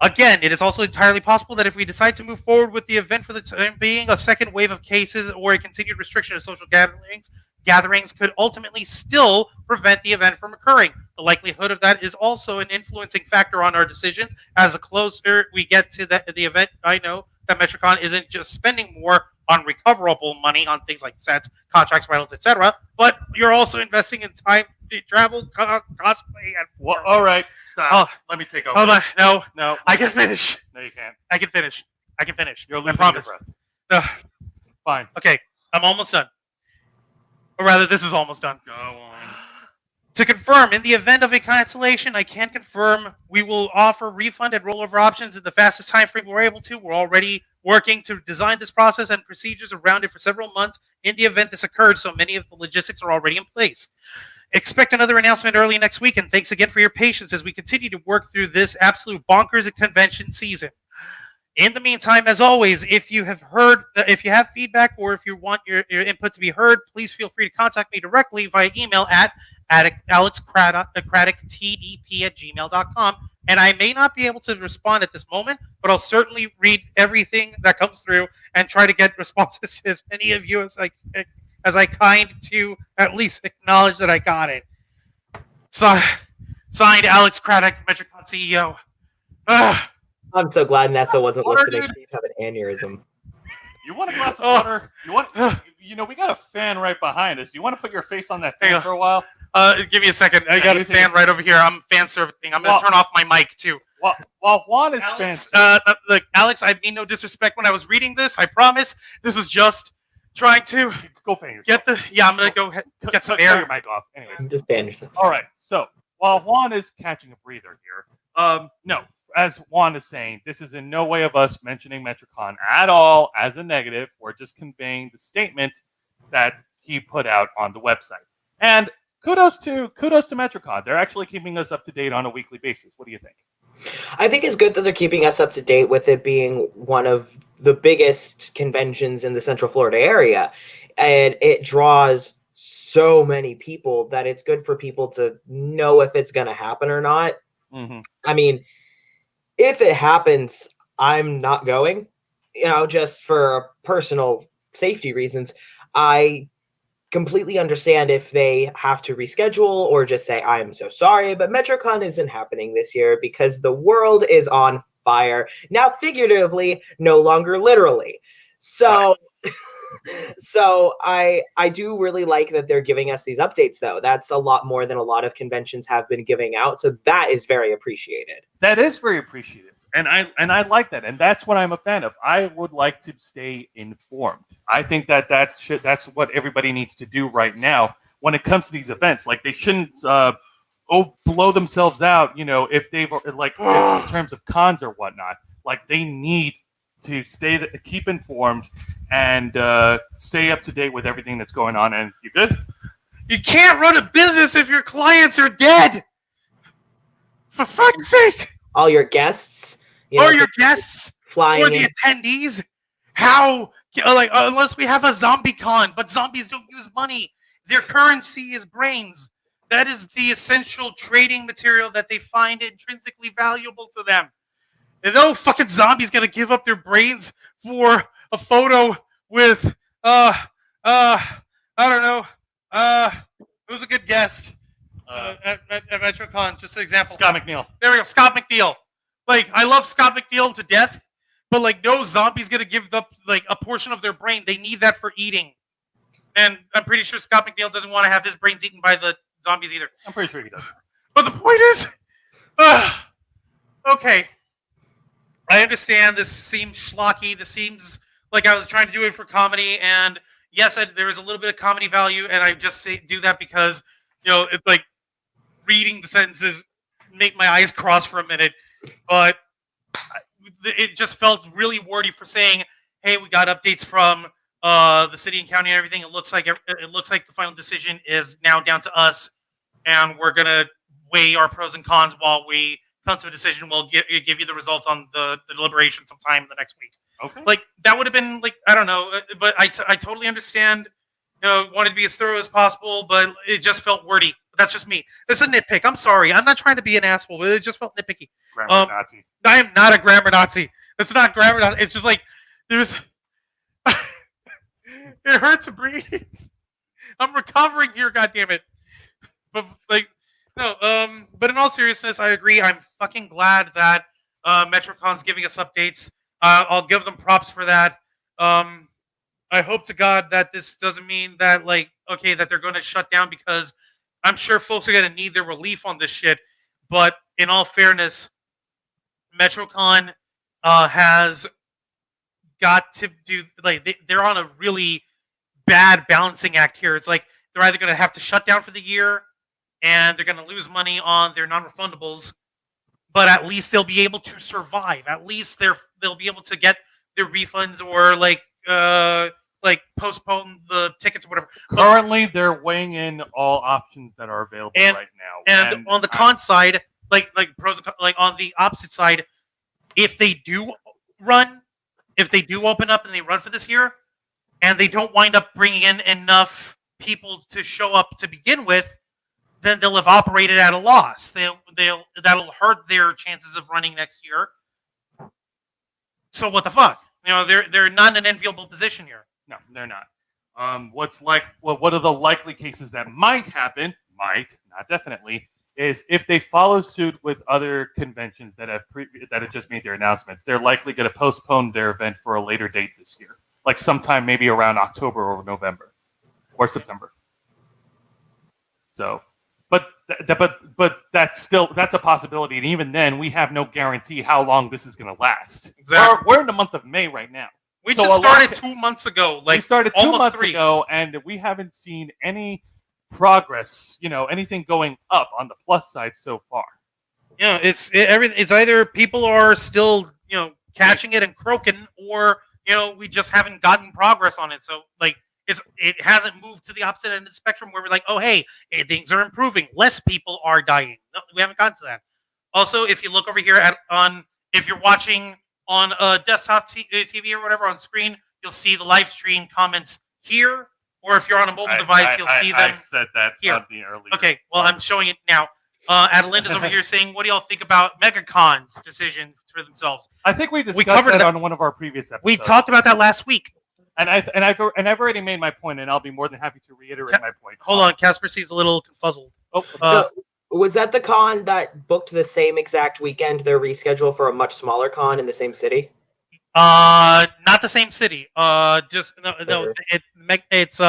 Again, it is also entirely possible that if we decide to move forward with the event for the time being, a second wave of cases or a continued restriction of social gatherings could ultimately still prevent the event from occurring. The likelihood of that is also an influencing factor on our decisions. As the closer we get to the event, I know that MetroCon isn't just spending more on recoverable money on things like sets, contracts, rentals, etc., but you're also investing in time, travel, cosplay, and well, all right, stop. Let me take over. Hold on, no, I can finish. No, you can't. I can finish. You're losing your breath. Fine. Okay, I'm almost done. Or rather, this is almost done. Go on. To confirm, in the event of a cancellation, I can confirm we will offer refund and rollover options in the fastest time frame we're able to. We're already working to design this process and procedures around it for several months in the event this occurred, so many of the logistics are already in place. Expect another announcement early next week, and thanks again for your patience as we continue to work through this absolute bonkers convention season. In the meantime, as always, if you have feedback or if you want your input to be heard, please feel free to contact me directly via email at alexcraddock@gmail.com. And I may not be able to respond at this moment, but I'll certainly read everything that comes through and try to get responses to as many of you as I kind to at least acknowledge that I got it. So, signed, Alex Craddock, Metricon CEO. I'm so glad Nessa wasn't Water, listening. dude. She'd have an aneurysm. You want a glass of water? You want? We got a fan right behind us. Do you want to put your face on that fan for a while? Give me a second. I got a fan right over here. I'm fan servicing. I'm going to turn off my mic, too. While Juan is Alex, fan look, Alex, I mean no disrespect when I was reading this. I promise. This was just trying to go fan yourself. I'm going to go get some air. Cut your mic off. Anyways. Just ban yourself. All right. So while Juan is catching a breather here, no, as Juan is saying, this is in no way of us mentioning Metricon at all as a negative. We're just conveying the statement that he put out on the website. And kudos to Metricon. They're actually keeping us up to date on a weekly basis. What do you think? I think it's good that they're keeping us up to date with it being one of the biggest conventions in the Central Florida area. And it draws so many people that it's good for people to know if it's going to happen or not. Mm-hmm. I mean, if it happens, I'm not going, just for personal safety reasons. I completely understand if they have to reschedule or just say, I'm so sorry, but Metricon isn't happening this year because the world is on fire. Now, figuratively, no longer literally. So, so I do really like that they're giving us these updates, though. That's a lot more than a lot of conventions have been giving out. So that is very appreciated. That is very appreciated. And I like that. And that's what I'm a fan of. I would like to stay informed. I think that's what everybody needs to do right now when it comes to these events. Like, they shouldn't blow themselves out, if they've, like, in terms of cons or whatnot. Like, they need to keep informed and stay up to date with everything that's going on. And you good? You can't run a business if your clients are dead. For fuck's sake. All your guests, your guests, flying or the attendees. How, unless we have a zombie con, but zombies don't use money. Their currency is brains. That is the essential trading material that they find intrinsically valuable to them. And no fucking zombie's gonna give up their brains for a photo with, I don't know, who's a good guest at Metrocon? Just an example. Scott McNeil. There we go, Scott McNeil. Like, I love Scott McNeil to death, but, like, no zombie's gonna give up, like, a portion of their brain. They need that for eating. And I'm pretty sure Scott McNeil doesn't want to have his brains eaten by the zombies either. I'm pretty sure he does. But the point is, okay. I understand this seems schlocky. This seems like I was trying to do it for comedy. And yes, there is a little bit of comedy value. And I just do that because, it's like reading the sentences make my eyes cross for a minute. But it just felt really wordy for saying, hey, we got updates from the city and county and everything. It looks like the final decision is now down to us. And we're going to weigh our pros and cons while we come to a decision. We'll give you the results on the deliberation sometime in the next week. Okay. Like, that would have been, like, I don't know, but I totally understand, wanted to be as thorough as possible, but it just felt wordy. That's just me. It's a nitpick. I'm sorry. I'm not trying to be an asshole, but it just felt nitpicky. Grammar Nazi. I am not a grammar Nazi. It's not grammar Nazi. It's just like, there's... It hurts to breathe. I'm recovering here, goddammit. But, like, no, but in all seriousness, I agree. I'm fucking glad that Metrocon's giving us updates. I'll give them props for that. I hope to God that this doesn't mean that, like, okay, that they're going to shut down, because I'm sure folks are going to need their relief on this shit. But in all fairness, Metrocon has got to do, like, they're on a really bad balancing act here. It's like they're either going to have to shut down for the year and they're going to lose money on their non-refundables, but at least they'll be able to survive. At least they'll be able to get their refunds or like postpone the tickets or whatever. Currently, they're weighing in all options that are available right now. And on the con side, like pros and cons, like on the opposite side, if they do open up and they run for this year, and they don't wind up bringing in enough people to show up to begin with, then they'll have operated at a loss. That'll hurt their chances of running next year. So what the fuck? They're not in an enviable position here. No, they're not. What are the likely cases that might happen? Might, not definitely. Is if they follow suit with other conventions that have just made their announcements, they're likely going to postpone their event for a later date this year, like sometime maybe around October or November or September. So, but that's a possibility, and even then, we have no guarantee how long this is going to last. Exactly. We're in the month of May right now. We just started 2 months ago. We started 2 months 3. ago, and we haven't seen any progress. Anything going up on the plus side so far. Yeah, it's either people are still catching it and croaking, or we just haven't gotten progress on it. So it hasn't moved to the opposite end of the spectrum where we're like, oh hey, things are improving, less people are dying. No, we haven't gotten to that. Also, if you look over here if you're watching on a desktop TV or whatever on screen, you'll see the live stream comments here, or if you're on a mobile device, you'll see them. I said that here. on the earlier. Okay, well, I'm showing it now. Adelinda's over here saying, what do y'all think about MegaCon's decision for themselves? I think we discussed that on one of our previous episodes. We talked about that last week. And I've already made my point, and I'll be more than happy to reiterate my point. Hold on, Casper seems a little confuzzled. Was that the con that booked the same exact weekend? They're rescheduled for a much smaller con in the same city. Not the same city. Just no. It's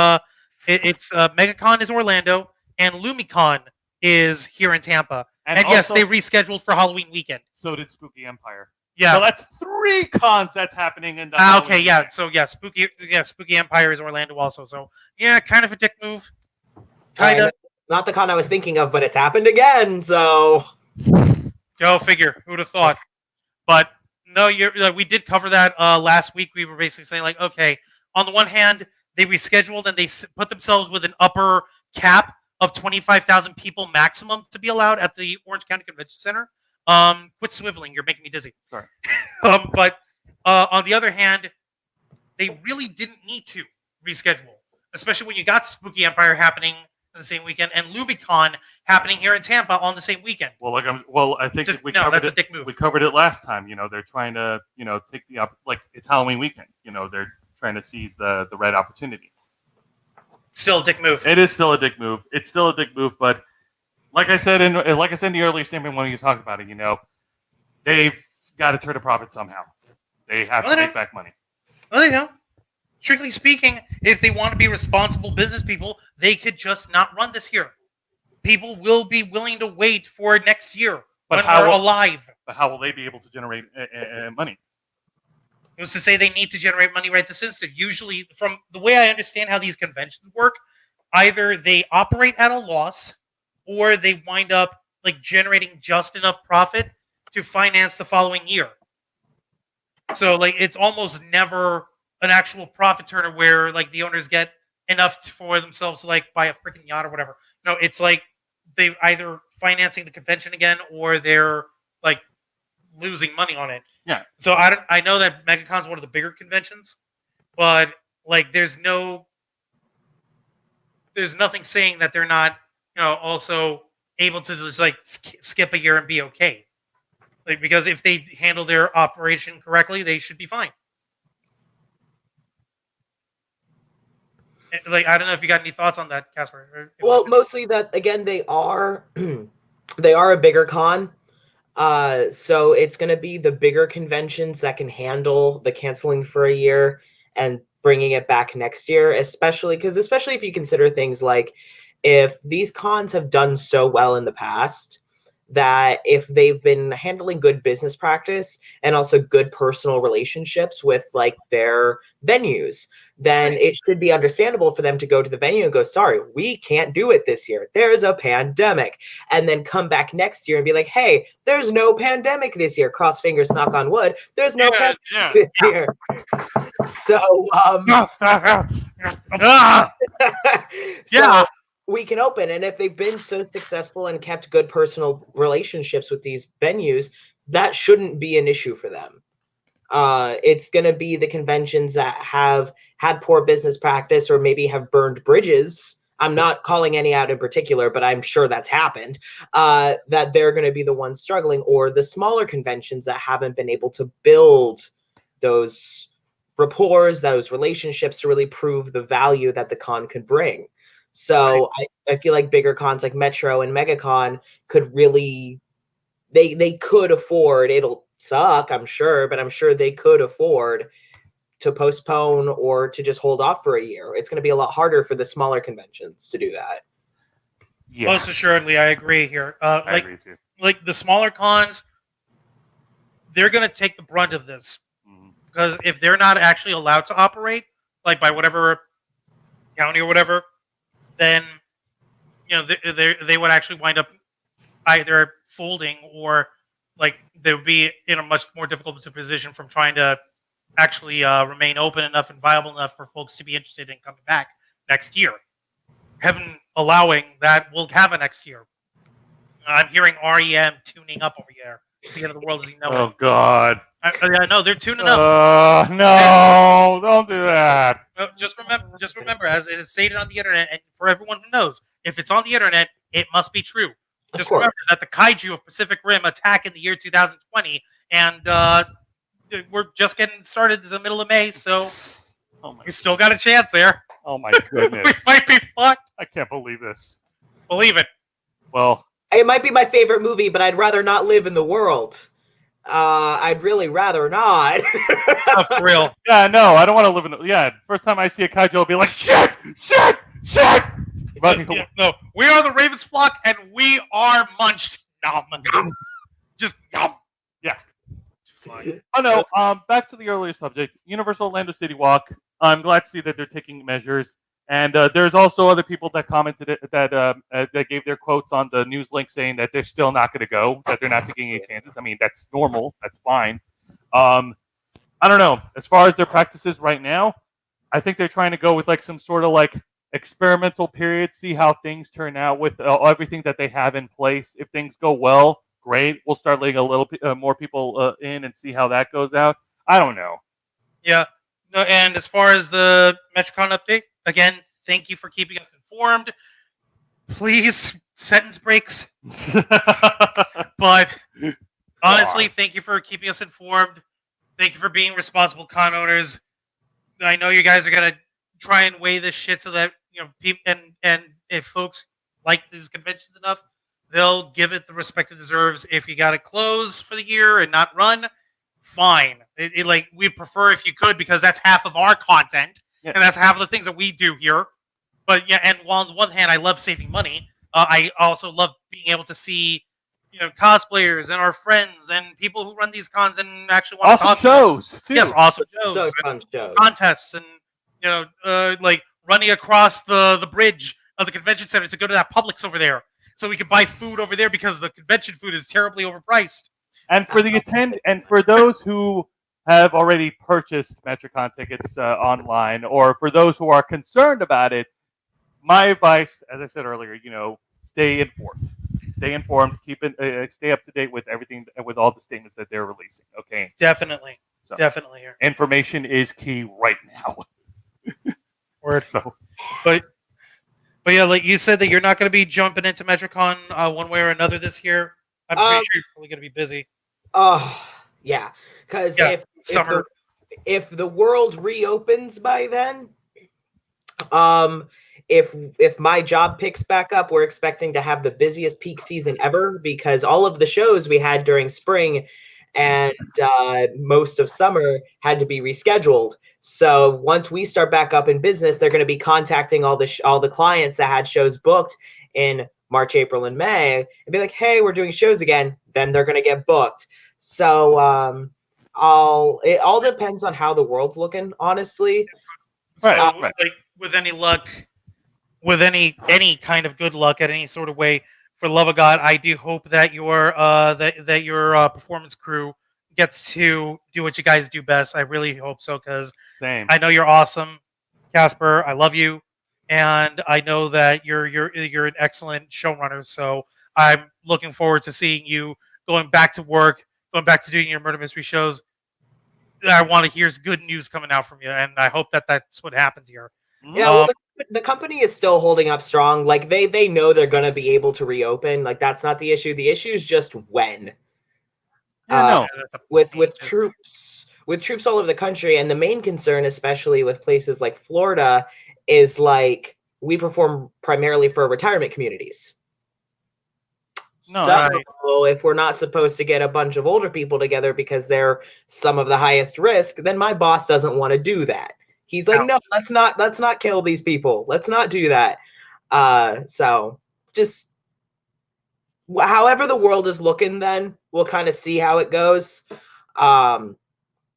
MegaCon is Orlando, and LumiCon is here in Tampa. And yes, they rescheduled for Halloween weekend. So did Spooky Empire. Yeah, so that's 3 cons that's happening in the. Okay, yeah. Weekend. So yeah, Spooky Empire is Orlando also. So yeah, kind of a dick move. Kind of. Not the con I was thinking of, but it's happened again. So go figure. Who'd have thought? But no, we did cover that last week. We were basically saying like, okay, on the one hand, they rescheduled and they put themselves with an upper cap of 25,000 people maximum to be allowed at the Orange County Convention Center. Quit swiveling. You're making me dizzy. Sorry. But on the other hand, they really didn't need to reschedule, especially when you got Spooky Empire happening the same weekend and LumiCon happening here in Tampa on the same weekend. I think that's a dick move. We covered it last time. They're trying to take it's Halloween weekend. They're trying to seize the right opportunity. Still a dick move. It is still a dick move. It's still a dick move, but like I said in the earlier statement when you talked about it, they've got to turn a profit somehow. They have to make back money. Well, they know. Strictly speaking, if they want to be responsible business people, they could just not run this year. People will be willing to wait for next year when they're alive. But how will they be able to generate money? It was to say they need to generate money right this instant. Usually, from the way I understand how these conventions work, either they operate at a loss or they wind up generating just enough profit to finance the following year. So it's almost never an actual profit turner where the owners get enough for themselves to buy a freaking yacht or whatever. No, it's they're either financing the convention again or they're losing money on it. Yeah. So I know that MegaCon's one of the bigger conventions, but there's nothing saying that they're not also able to just skip a year and be okay. Because if they handle their operation correctly, they should be fine. I don't know if you got any thoughts on that, Casper. Well, mostly that again they are they are a bigger con. So it's going to be the bigger conventions that can handle the canceling for a year and bringing it back next year, especially if you consider things like if these cons have done so well in the past, that if they've been handling good business practice and also good personal relationships with their venues, then it should be understandable for them to go to the venue and go, sorry, we can't do it this year. There's a pandemic. And then come back next year and be like, hey, there's no pandemic this year. Cross fingers, knock on wood. There's no pandemic this year. So, Yeah. So we can open, and if they've been so successful and kept good personal relationships with these venues, that shouldn't be an issue for them. It's going to be the conventions that have had poor business practice or maybe have burned bridges. I'm not calling any out in particular, but I'm sure that's happened. That they're going to be the ones struggling, or the smaller conventions that haven't been able to build those rapports, those relationships to really prove the value that the con could bring. So I feel like bigger cons like Metro and MegaCon could really they could afford, it'll suck, I'm sure, but I'm sure they could afford to postpone or to just hold off for a year. It's going to be a lot harder for the smaller conventions to do that. Yeah, Most assuredly, I agree here. I agree too. Like the smaller cons, they're going to take the brunt of this because if they're not actually allowed to operate, like by whatever county or whatever, then they would actually wind up either folding or like they would be in a much more difficult position from trying to actually remain open enough and viable enough for folks to be interested in coming back next year. Heaven allowing that we'll have a next year. I'm hearing REM tuning up over here. It's the end of the world as you know Oh it. God! I know they're tuning up. No! Don't do that. Just remember, as it is stated on the internet, and for everyone who knows, if it's on the internet, it must be true. Just remember that the kaiju of Pacific Rim attack in the year 2020, and we're just getting started. It's the middle of May, so we still got a chance there. Oh my goodness! We might be fucked. I can't believe this. Believe it. Well, it might be my favorite movie, but I'd rather not live in the world. I'd really rather not. For real. Yeah, no, I don't want to live in. Yeah, first time I see a kaiju, I'll be like, shit. But, No, we are the Ravens flock, and we are munched. Nom. Just nom. Yeah. Oh no. Back to the earlier subject. Universal Orlando CityWalk. I'm glad to see that they're taking measures, and there's also other people that commented that gave their quotes on the news link saying that they're still not going to go, that they're not taking any chances. I mean, that's normal. That's fine. I don't know. As far as their practices right now, I think they're trying to go with like some sort of like experimental period, see how things turn out with everything that they have in place. If things go well, great. We'll start letting a little more people in and see how that goes out. I don't know. Yeah. No, and as far as the MetroCon update, again, thank you for keeping us informed. Please, sentence breaks. But honestly, thank you for keeping us informed. Thank you for being responsible con owners. I know you guys are gonna try and weigh this shit so that people and if folks like these conventions enough, they'll give it the respect it deserves. If you got to close for the year and not run, fine. Like we'd prefer if you could because that's half of our content and that's half of the things that we do here. But yeah, and while on the one hand I love saving money, I also love being able to see cosplayers and our friends and people who run these cons and actually want to talk shows to us. too. Yes, awesome shows, So fun shows, contests, and like running across the bridge of the convention center to go to that Publix over there, so we can buy food over there because the convention food is terribly overpriced. And for for those who have already purchased MetroCon tickets online, or for those who are concerned about it, my advice, as I said earlier, stay informed. Stay informed. Keep it. Stay up to date with everything, with all the statements that they're releasing. Okay. Definitely. So, definitely. Here. Information is key right now. Word. But yeah, like you said that you're not going to be jumping into MetroCon one way or another this year. I'm pretty sure you're probably going to be busy. Oh, yeah. Because if the world reopens by then, if my job picks back up, we're expecting to have the busiest peak season ever because all of the shows we had during spring and most of summer had to be rescheduled. So once we start back up in business, they're going to be contacting all the clients that had shows booked in March, April, and May and be like, hey, we're doing shows again. Then they're going to get booked. So it all depends on how the world's looking, honestly. Right. Like with any luck, with any kind of good luck at any sort of way, for the love of God, I do hope that your performance crew gets to do what you guys do best. I really hope so because I know you're awesome, Casper. I love you. and I know that you're an excellent showrunner. So I'm looking forward to seeing you going back to work, going back to doing your murder mystery shows. I want to hear good news coming out from you, and I hope that that's what happens here. Yeah, well, the company is still holding up strong. Like they know they're going to be able to reopen. Like that's not the issue. The issue is just when. Yeah, no. With troops all over the country, and the main concern, especially with places like Florida, is like we perform primarily for retirement communities. No, So right. if we're not supposed to get a bunch of older people together because they're some of the highest risk, then my boss doesn't want to do that. He's like, no, let's not kill these people. Let's not do that. So just however the world is looking, then we'll kind of see how it goes.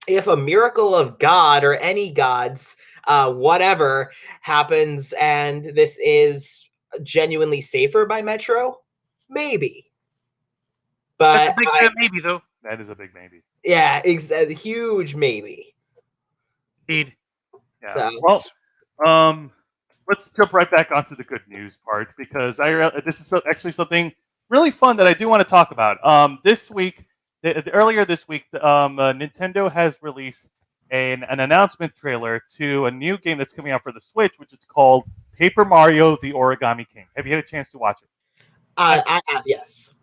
If a miracle of God or any gods, whatever happens, and this is genuinely safer by Metro, maybe. But That's a big maybe, though. That is a big maybe. Yeah, a huge maybe. Indeed. Yeah. So. Well, let's jump right back onto the good news part because this is actually something really fun that I do want to talk about. This week, earlier this week, Nintendo has released an announcement trailer to a new game that's coming out for the Switch, which is called Paper Mario: The Origami King. Have you had a chance to watch it? I have, yes.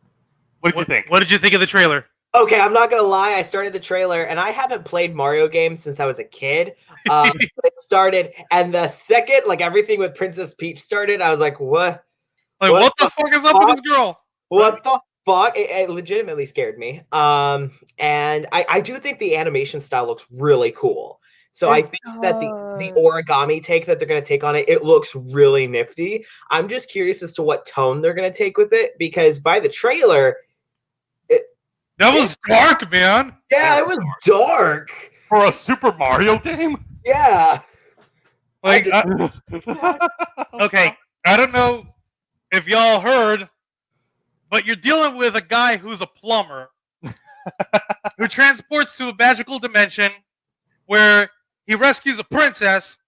What did you think? What did you think of the trailer? Okay, I'm not gonna lie. I started the trailer, and I haven't played Mario games since I was a kid. It started, and the second, like everything with Princess Peach started, I was like, "What? Like, what the fuck is up with this girl? What the fuck?" It legitimately scared me. And I do think the animation style looks really cool. So I think that the origami take that they're gonna take on it looks really nifty. I'm just curious as to what tone they're gonna take with it because by the trailer. That was dark, man. Yeah, it was dark. For a Super Mario game? Yeah. Like, okay, I don't know if y'all heard, but you're dealing with a guy who's a plumber who transports to a magical dimension where he rescues a princess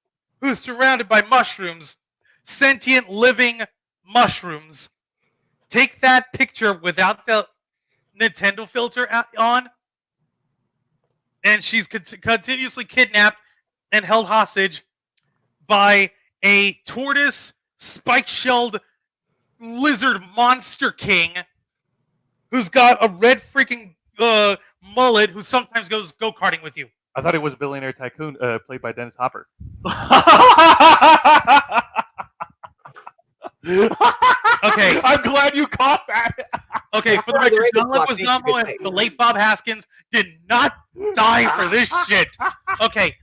who's surrounded by mushrooms, sentient living mushrooms. Take that picture without the Nintendo filter on, and she's continuously kidnapped and held hostage by a tortoise spike-shelled lizard monster king who's got a red freaking mullet who sometimes goes go-karting with you. I thought it was Billionaire Tycoon played by Dennis Hopper. Okay. I'm glad you caught that. Okay, for the record, John Leguizamo and the late Bob Haskins did not die for this shit. Okay,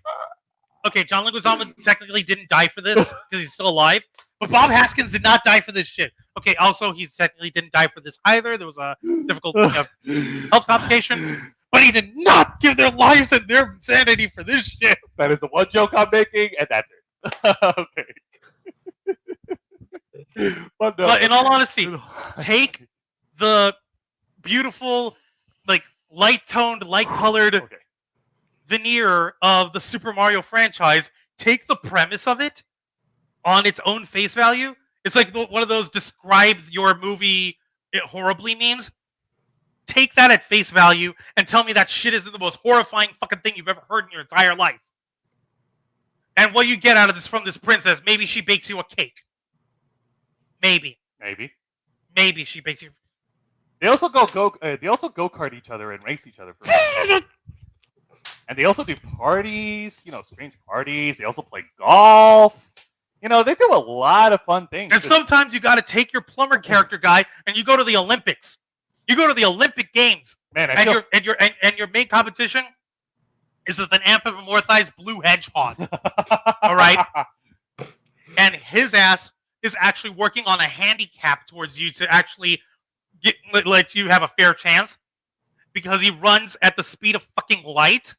John Leguizamo technically didn't die for this because he's still alive, but Bob Haskins did not die for this shit. Okay, also, he technically didn't die for this either. There was a difficult health complication, but he did not give their lives and their sanity for this shit. That is the one joke I'm making, and that's it. Okay. But in all honesty, take the beautiful, like light-toned, light-colored veneer of the Super Mario franchise. Take the premise of it on its own face value. It's like one of those describe your movie horribly memes. Take that at face value and tell me that shit isn't the most horrifying fucking thing you've ever heard in your entire life. And what you get out of this from this princess, maybe she bakes you a cake. Maybe she bakes you. They also go kart each other and race each other for and they also do parties, strange parties. They also play golf. They do a lot of fun things. And sometimes you got to take your plumber character guy and you go to the Olympics. You go to the Olympic Games, man. And your main competition is with an anthropomorphized blue hedgehog. All right, and his ass is actually working on a handicap towards you to actually let you have a fair chance because he runs at the speed of fucking light.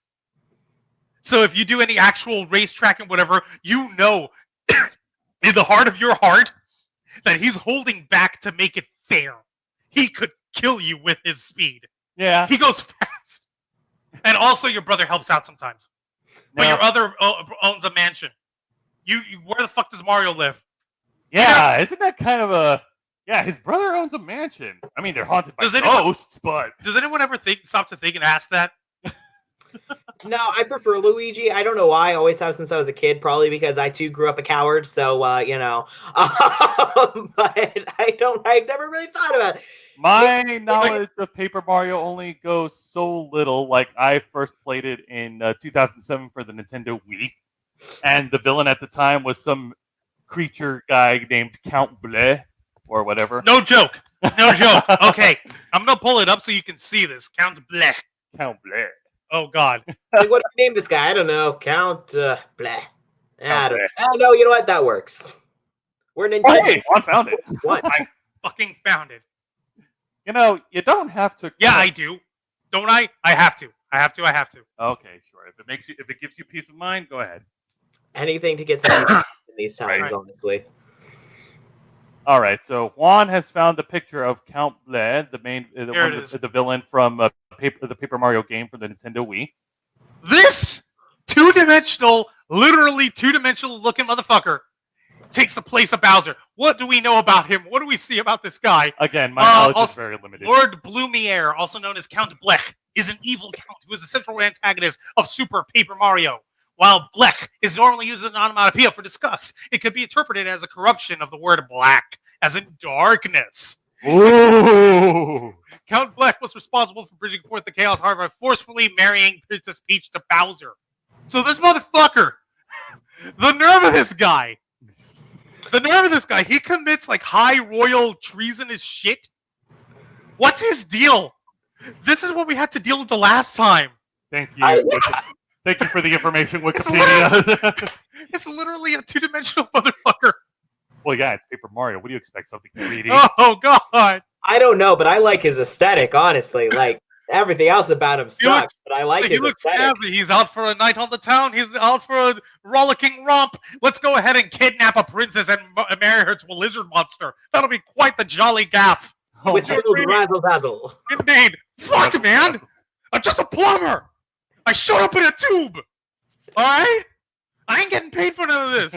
So if you do any actual racetrack and whatever, in the heart of your heart that he's holding back to make it fair. He could kill you with his speed. Yeah. He goes fast. And also your brother helps out sometimes. But your other owns a mansion. You where the fuck does Mario live? Yeah, isn't that kind of a... Yeah, his brother owns a mansion. I mean, they're haunted by ghosts, but... Does anyone ever stop to think and ask that? No, I prefer Luigi. I don't know why. I always have since I was a kid. Probably because I too grew up a coward. So you know, but I've never really thought about it. My knowledge of Paper Mario only goes so little. Like, I first played it in 2007 for the Nintendo Wii, and the villain at the time was some creature guy named Count Bleh or whatever. No joke. No joke. Okay, I'm gonna pull it up so you can see this. Count Blech. Count Bleh. Oh God. Like, what do we name this guy? I don't know. Count Bleh. I don't Bleh. know. You know what? That works. We're Nintendo. Hey, Juan found it. What? I fucking found it. You know, you don't have to. Yeah, I do. Don't I? I have to. I have to. Okay, sure. If it gives you peace of mind, go ahead. Anything to get some in these times, Right. honestly. All right, so Juan has found a picture of Count Bleh, the villain from the Paper Mario game for the Nintendo Wii. This literally two-dimensional looking motherfucker takes the place of Bowser. What do we know about him? What do we see about this guy? Again, my knowledge is very limited. Lord Blumiere, also known as Count Blech, is an evil count who is the central antagonist of Super Paper Mario. While Blech is normally used as an onomatopoeia for disgust, it could be interpreted as a corruption of the word black, as in darkness. Ooh. Count Blech was responsible for bridging forth the chaos, however, by forcefully marrying Princess Peach to Bowser. So this motherfucker, the nerve of this guy, he commits like high royal treasonous shit. What's his deal? This is what we had to deal with the last time. Thank you. Thank you for the information, Wikipedia. It's literally a two-dimensional motherfucker. Well, yeah, it's Paper Mario. What do you expect? Something 3D? Oh, God. I don't know, but I like his aesthetic, honestly. Like, everything else about him sucks, but I like his aesthetic. Snazzy. He's out for a night on the town. He's out for a rollicking romp. Let's go ahead and kidnap a princess and marry her to a lizard monster. That'll be quite the jolly gaff. With little razzle dazzle. Indeed. Fuck, man. I'm just a plumber. I showed up in a tube. All right? I ain't getting paid for none of this.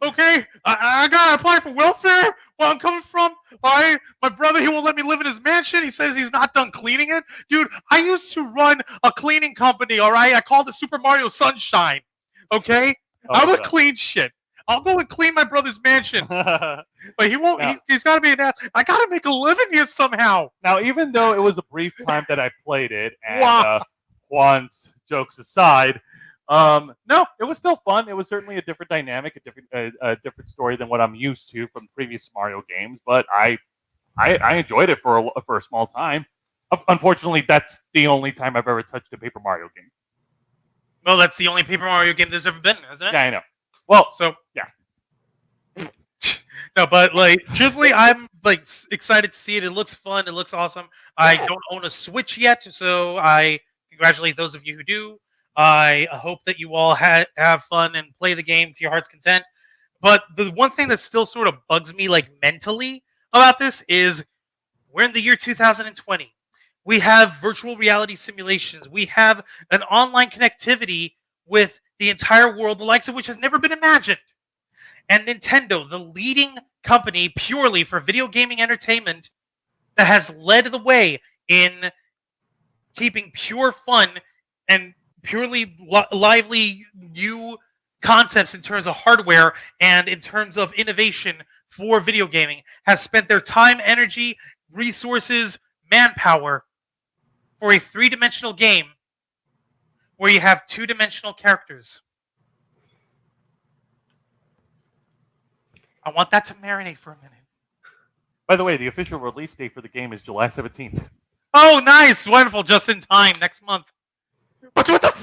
Okay? I gotta apply for welfare where I'm coming from. All right? My brother, he won't let me live in his mansion. He says he's not done cleaning it. Dude, I used to run a cleaning company, all right? I called it Super Mario Sunshine. Okay? I would clean shit. I'll go and clean my brother's mansion. But he won't. Now, he's got to be an ass. I got to make a living here somehow. Now, even though it was a brief time that I played it, and Juan's jokes aside, no, it was still fun. It was certainly a different dynamic, a different story than what I'm used to from previous Mario games. But I enjoyed it for a small time. Unfortunately, that's the only time I've ever touched a Paper Mario game. Well, that's the only Paper Mario game there's ever been, isn't it? Yeah, I know. Well, so yeah. No, but like, truthfully, I'm like excited to see it. It looks fun. It looks awesome. Yeah. I don't own a Switch yet, so I congratulate those of you who do. I hope that you all have fun and play the game to your heart's content. But the one thing that still sort of bugs me, like mentally, about this is we're in the year 2020. We have virtual reality simulations. We have an online connectivity with the entire world, the likes of which has never been imagined. And Nintendo, the leading company purely for video gaming entertainment, that has led the way in keeping pure fun and purely lively new concepts in terms of hardware and in terms of innovation for video gaming, has spent their time, energy, resources, manpower for a three-dimensional game where you have two-dimensional characters. I want that to marinate for a minute. By the way, the official release date for the game is July 17th. Oh, nice. Wonderful. Just in time. Next month. What the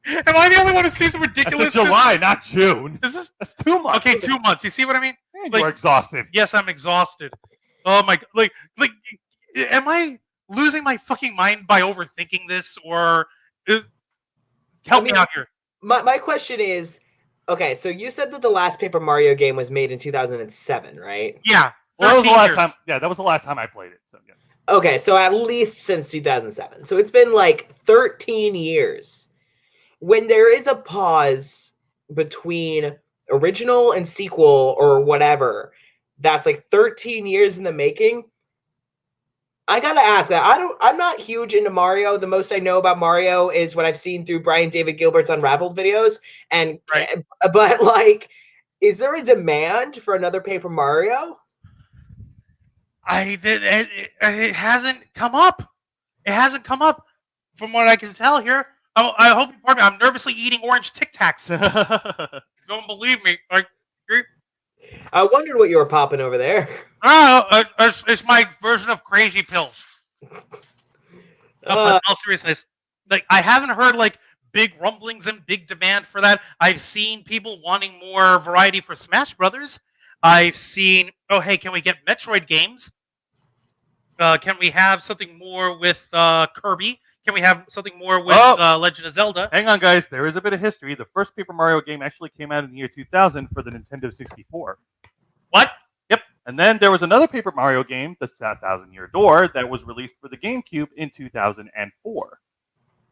Am I the only one who sees the ridiculous? It's July, not June. That's 2 months. Okay, 2 months. You see what I mean? Like, you're exhausted. Yes, I'm exhausted. Oh my, like, am I losing my fucking mind by overthinking this, or help me out here? My question is, okay, so you said that the last Paper Mario game was made in 2007, right? Yeah. Well, that was the last time. Yeah, that was the last time I played it. So, yeah. Okay, so at least since 2007. So it's been like 13 years. When there is a pause between original and sequel or whatever, that's like 13 years in the making. I gotta ask that. I'm not huge into Mario. The most I know about Mario is what I've seen through Brian David Gilbert's Unraveled videos. And Right. but like, is there a demand for another Paper Mario? It hasn't come up. It hasn't come up from what I can tell here. I hope you pardon me. I'm nervously eating orange Tic Tacs. Don't believe me. I wondered what you were popping over there. It's my version of crazy pills. But in all seriousness, like I haven't heard like big rumblings and big demand for that. I've seen people wanting more variety for Smash Brothers. I've seen, oh hey, can we get Metroid games? Can we have something more with Kirby? Can we have something more with Legend of Zelda? Hang on, guys. There is a bit of history. The first Paper Mario game actually came out in the year 2000 for the Nintendo 64. What? Yep. And then there was another Paper Mario game, The Thousand Year Door, that was released for the GameCube in 2004.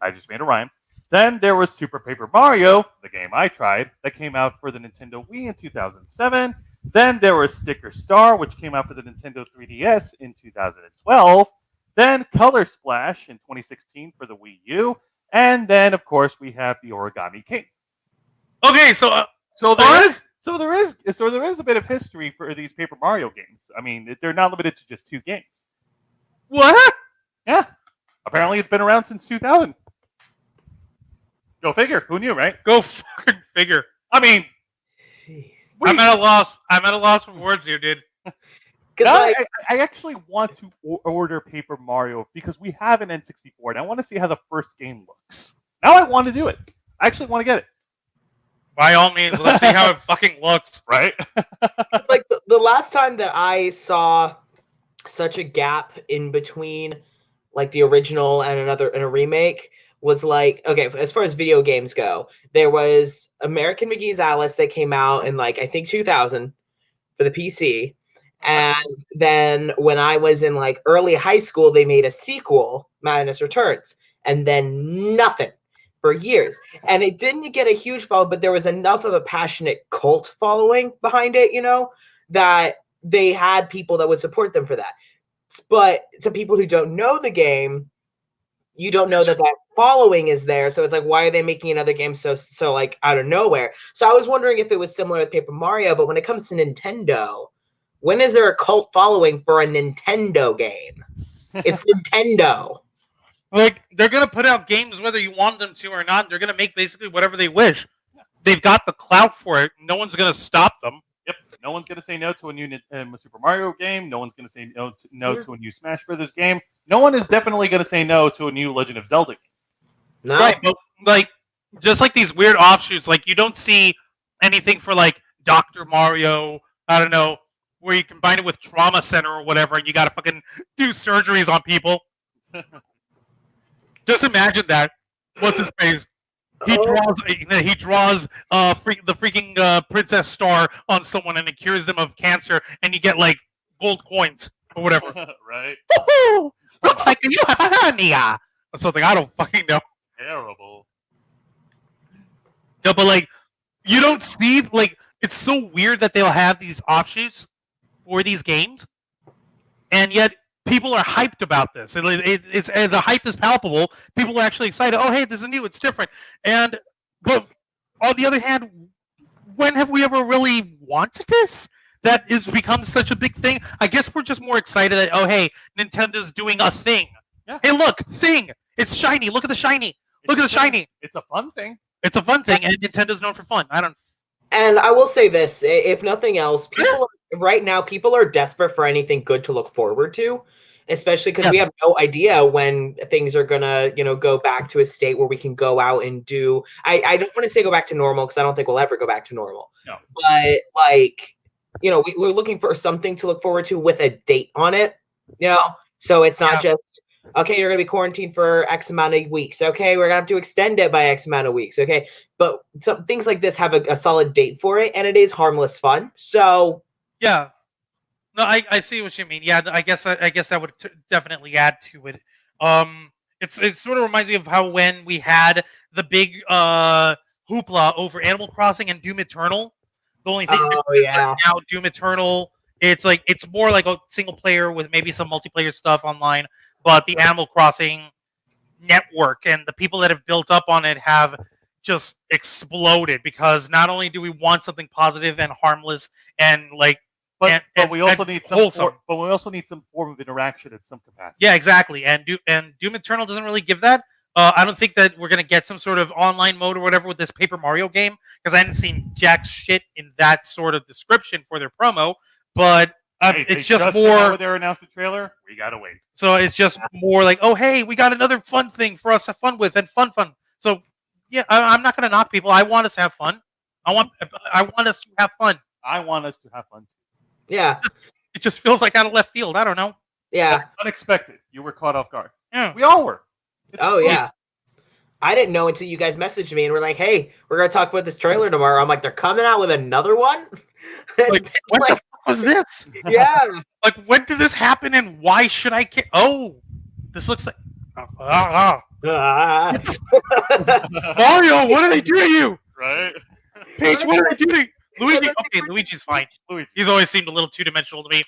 I just made a rhyme. Then there was Super Paper Mario, the game I tried, that came out for the Nintendo Wii in 2007. Then there was Sticker Star, which came out for the Nintendo 3DS in 2012. Then Color Splash in 2016 for the Wii U. And then, of course, we have the Origami King. Okay, so there is a bit of history for these Paper Mario games. I mean, they're not limited to just 2 games. What? Yeah. Apparently, it's been around since 2000. Go figure. Who knew, right? Go fucking figure. I mean, I'm at a loss. I'm at a loss for words here, dude. I actually want to order Paper Mario because we have an N64 and I want to see how the first game looks. Now I want to do it. I actually want to get it. By all means, let's see how it fucking looks. Right? It's like the last time that I saw such a gap in between like the original and a remake was like, okay, as far as video games go, there was American McGee's Alice that came out in like I think 2000 for the PC. And then when I was in like early high school, they made a sequel, Madness Returns, and then nothing for years. And it didn't get a huge follow, but there was enough of a passionate cult following behind it, you know, that they had people that would support them for that. But to people who don't know the game, you don't know that following is there. So it's like, why are they making another game so like out of nowhere? So I was wondering if it was similar with Paper Mario, but when it comes to Nintendo, when is there a cult following for a Nintendo game? It's Nintendo. Like, they're going to put out games whether you want them to or not. They're going to make basically whatever they wish. They've got the clout for it. No one's going to stop them. Yep. No one's going to say no to a new Super Mario game. No one's going to say no to a new Smash Brothers game. No one is definitely going to say no to a new Legend of Zelda game. No. Right, but like, just like these weird offshoots, like you don't see anything for like Dr. Mario, I don't know, where you combine it with Trauma Center or whatever, and you got to fucking do surgeries on people. Just imagine that. What's his face? He draws the freaking Princess Star on someone and it cures them of cancer, and you get like gold coins or whatever. Right? Woohoo! Looks like you have a hernia or something. I don't fucking know. Terrible. No, but like, you don't see, like, it's so weird that they'll have these offshoots for these games, and yet people are hyped about this. And the hype is palpable. People are actually excited. Oh, hey, this is new. It's different. But on the other hand, when have we ever really wanted this? That has become such a big thing. I guess we're just more excited that, oh, hey, Nintendo's doing a thing. Yeah. Hey, look, thing. It's shiny. Look at the shiny. Look at the shiny. It's a fun thing. It's a fun thing, and Nintendo's known for fun. And I will say this, if nothing else, right now, people are desperate for anything good to look forward to, especially because we have no idea when things are going to, go back to a state where we can go out and do, I don't want to say go back to normal because I don't think we'll ever go back to normal. No. But like, we're looking for something to look forward to with a date on it, so it's not just, okay, you're going to be quarantined for X amount of weeks. Okay, we're going to have to extend it by X amount of weeks. Okay, but some things like this have a solid date for it, and it is harmless fun. So yeah, no, I see what you mean. Yeah, I guess that would definitely add to it. It sort of reminds me of how when we had the big hoopla over Animal Crossing and Doom Eternal, The only thing Oh, is yeah. that now Doom Eternal, it's more like a single player with maybe some multiplayer stuff online, but the Animal Crossing network and the people that have built up on it have just exploded because not only do we want something positive and harmless and like But and we also need wholesome. but we also need some form of interaction in some capacity. Yeah, exactly. And Doom Eternal doesn't really give that. I don't think that we're gonna get some sort of online mode or whatever with this Paper Mario game because I hadn't seen jack shit in that sort of description for their promo. But Hey, it's they just came out more. with their announcement trailer. We gotta wait. So it's just more like, oh hey, we got another fun thing for us to have fun with and fun. So yeah, I'm not gonna knock people. I want us to have fun. I want us to have fun. I want us to have fun. Yeah. It just feels like out of left field. I don't know. Yeah. Unexpected. You were caught off guard. Yeah. We all were. Oh, yeah. I didn't know until you guys messaged me and were like, hey, we're going to talk about this trailer tomorrow. I'm like, they're coming out with another one? Like, what the fuck was this? Yeah. Like, when did this happen and why should I care? Oh, this looks like. Ah. Mario, what are they doing to you? Right? Peach, what are they doing? Luigi, okay, Luigi's fine. Luigi. He's always seemed a little two-dimensional to me.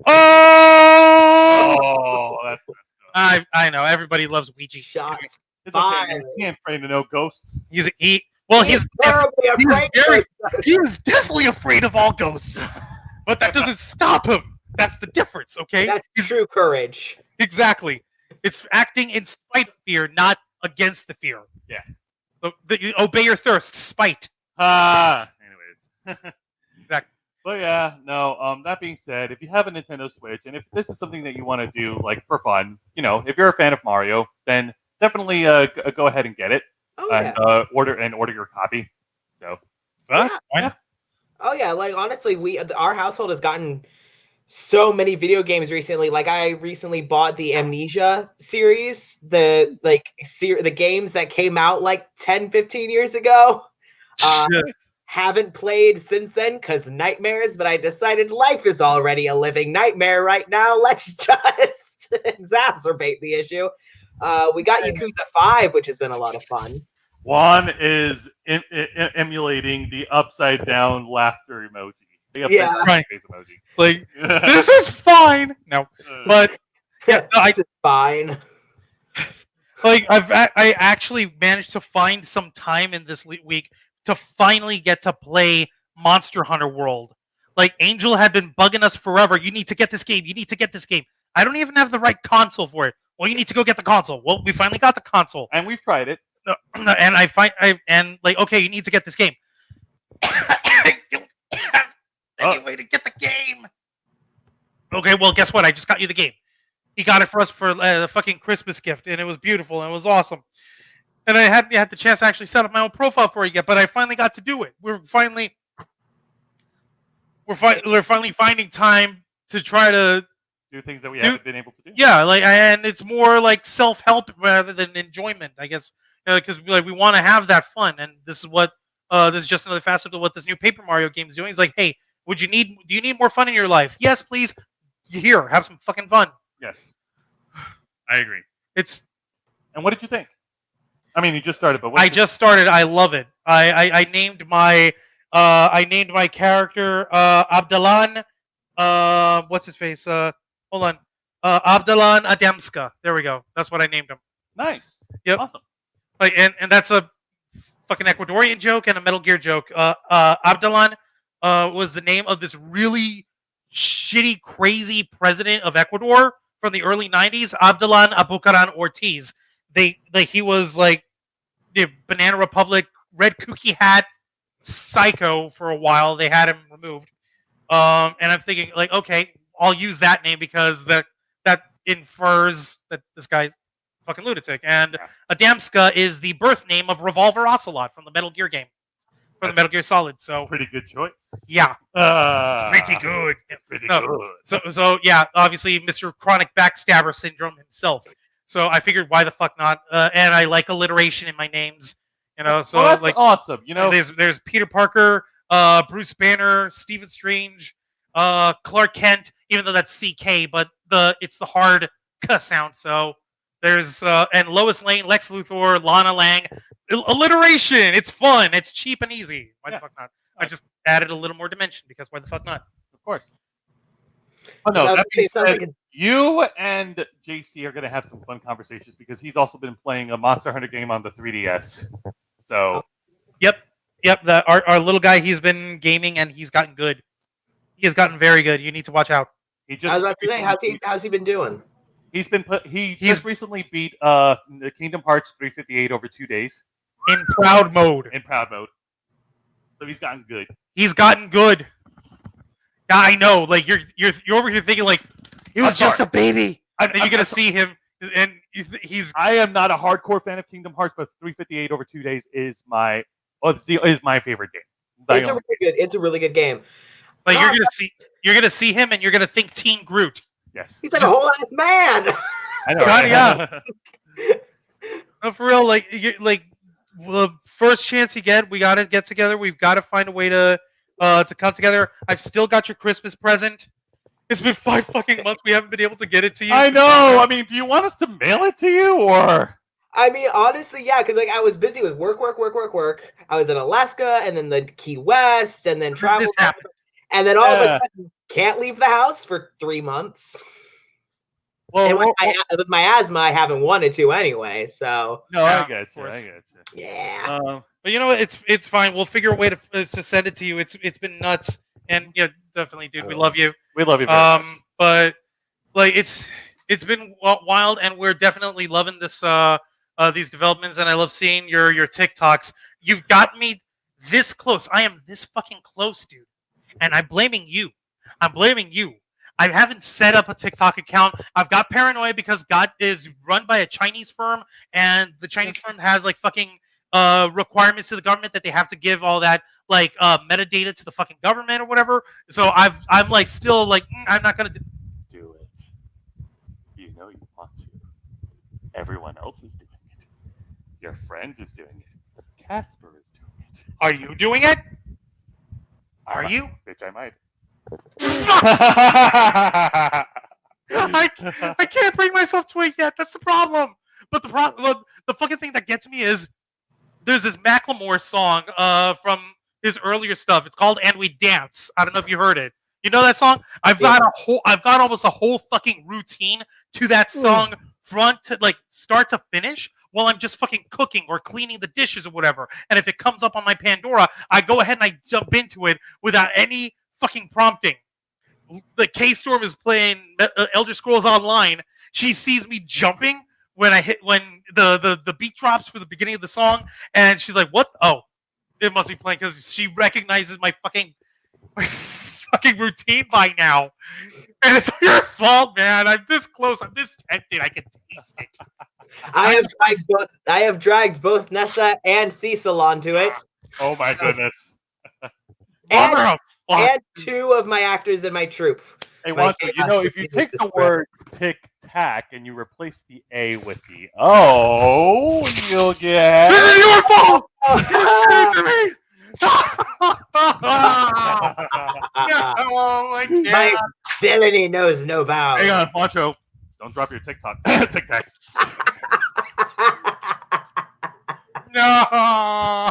Oh! Oh, that's I know, everybody loves Luigi. Shots. it's okay. Fine. Man. He ain't afraid of no ghosts. He's He's definitely afraid of all ghosts. But that doesn't stop him. That's the difference, okay? That's true courage. Exactly. It's acting in spite of fear, not against the fear. Yeah. So obey your thirst, spite. Anyways. Exactly. But yeah, no. That being said, if you have a Nintendo Switch, and if this is something that you want to do, like for fun, if you're a fan of Mario, then definitely go ahead and get it Oh, yeah. and order your copy. So, Yeah. Oh, yeah. Like, honestly, our household has gotten so many video games recently. Like, I recently bought the Amnesia series, the games that came out like 10, 15 years ago. Haven't played since then because nightmares, but I decided life is already a living nightmare right now. Let's just exacerbate the issue. We got Yakuza 5, which has been a lot of fun. Juan is emulating the upside down laughter emoji. The upside Yeah. down face emoji. Like, this is fine. No, but yeah, no, It's fine. like I actually managed to find some time in this week to finally get to play Monster Hunter World. Like, Angel had been bugging us forever. You need to get this game. You need to get this game. I don't even have the right console for it. Well, you need to go get the console. Well, we finally got the console. And we've tried it. And okay, you need to get this game. I don't have any way to get the game. Okay, well, guess what? I just got you the game. He got it for us for the fucking Christmas gift, and it was beautiful and it was awesome. And I hadn't had the chance to actually set up my own profile for it yet, but I finally got to do it. We're finally finding time to try to Do things that we haven't been able to do. yeah, and it's more like self-help rather than enjoyment, I guess, because we want to have that fun, and this is just another facet of what this new Paper Mario game is doing. It's like, hey, do you need more fun in your life? Yes, please. Here, have some fucking fun. Yes. I agree. And what did you think? I mean, you just started, but I just started. I love it. I named my character Abdalan. What's his face? Hold on. Abdalan Adamska. There we go. That's what I named him. Nice. Yep. Awesome. Like, and that's a fucking Ecuadorian joke and a Metal Gear joke. Abdalan was the name of this really shitty, crazy president of Ecuador from the early '90s, Abdalan Abucaran Ortiz. He was like the Banana Republic red kooky hat psycho for a while. They had him removed, and I'm thinking like, okay, I'll use that name because that infers that this guy's fucking lunatic. And Adamska is the birth name of Revolver Ocelot from the Metal Gear game, from the Metal Gear Solid. So pretty good choice. Yeah, it's pretty good. Pretty good. So yeah, obviously Mr. Chronic Backstabber Syndrome himself. So I figured, why the fuck not? And I like alliteration in my names, So well, that's like awesome. There's Peter Parker, Bruce Banner, Stephen Strange, Clark Kent. Even though that's CK, but it's the hard K sound. So there's and Lois Lane, Lex Luthor, Lana Lang. Alliteration. It's fun. It's cheap and easy. Why the fuck not? I just added a little more dimension because why the fuck not? Of course. Oh no, Sounds- that being sounds said, like a- you and JC are going to have some fun conversations because he's also been playing a Monster Hunter game on the 3DS. So, Yep. Our little guy, he's been gaming and he's gotten good. He has gotten very good. You need to watch out. he I just was about to say, how's he been doing? he's been he He's- just recently beat the Kingdom Hearts 358 over 2 days In proud mode. in proud mode. So he's gotten good. He's gotten good. Yeah, I know. Like you're over here thinking like it was I'm just sorry. a baby, and I'm you're gonna see him, and he's I am not a hardcore fan of Kingdom Hearts, but 358 over 2 days is my my favorite game. It's a really good game. like God, you're gonna see him, and you're gonna think Teen Groot. Yes, He's like a whole ass man. I know. God, Right? yeah. No, for real. Like the first chance you get, we gotta get together. We've got to find a way to come together. I've still got your Christmas present. It's been 5 fucking months. We haven't been able to get it to you. I know. I mean, do you want us to mail it to you or? I mean, honestly, yeah, because like I was busy with work. I was in Alaska, and then the Key West, and then travel, This happened. and then all of a Yeah. sudden can't leave the house for 3 months. Well, And with my asthma, I haven't wanted to anyway. So no, Yeah, I get of you. course. I get you. yeah, But you know what? It's fine. We'll figure a way to send it to you. It's been nuts, and yeah, definitely, dude. We love you. We love you. Very much. But like it's been wild, and we're definitely loving this these developments, and I love seeing your TikToks. You've got me this close. I am this fucking close, dude, and I'm blaming you. I haven't set up a TikTok account. I've got paranoia because God is run by a Chinese firm, and the Chinese firm has like fucking requirements to the government that they have to give all that like metadata to the fucking government or whatever. So I'm like still like I'm not gonna Do it. You know you want to. Everyone else is doing it. Your friend is doing it. Casper is doing it. Are you doing it? Are might. you? Bitch, I might. I can't bring myself to it yet. That's the problem. But the fucking thing that gets me is there's this Macklemore song from his earlier stuff. It's called "And We Dance." I don't know if you heard it. You know that song? I've got almost a whole fucking routine to that song, front to like start to finish, while I'm just fucking cooking or cleaning the dishes or whatever. And if it comes up on my Pandora, I go ahead and I jump into it without any fucking prompting. The K-Storm is playing Elder Scrolls Online. She sees me jumping when the beat drops for the beginning of the song, and she's like, "What? Oh, it must be playing," because she recognizes my fucking routine by now. And it's your fault, man. I'm this close. I'm this tempted. I can taste it. I have dragged both Nessa and Cecil onto it, Oh my goodness. and 2 of my actors in my troupe. Hey, Like, Wancho, you know, if you it's take just the word tic-tac and you replace the A with the O, you'll get... This is your fault. You said it to me. Oh my god. My villainy knows no bounds. Hang on, Wancho. Don't drop your TikTok. Tic-tac. No.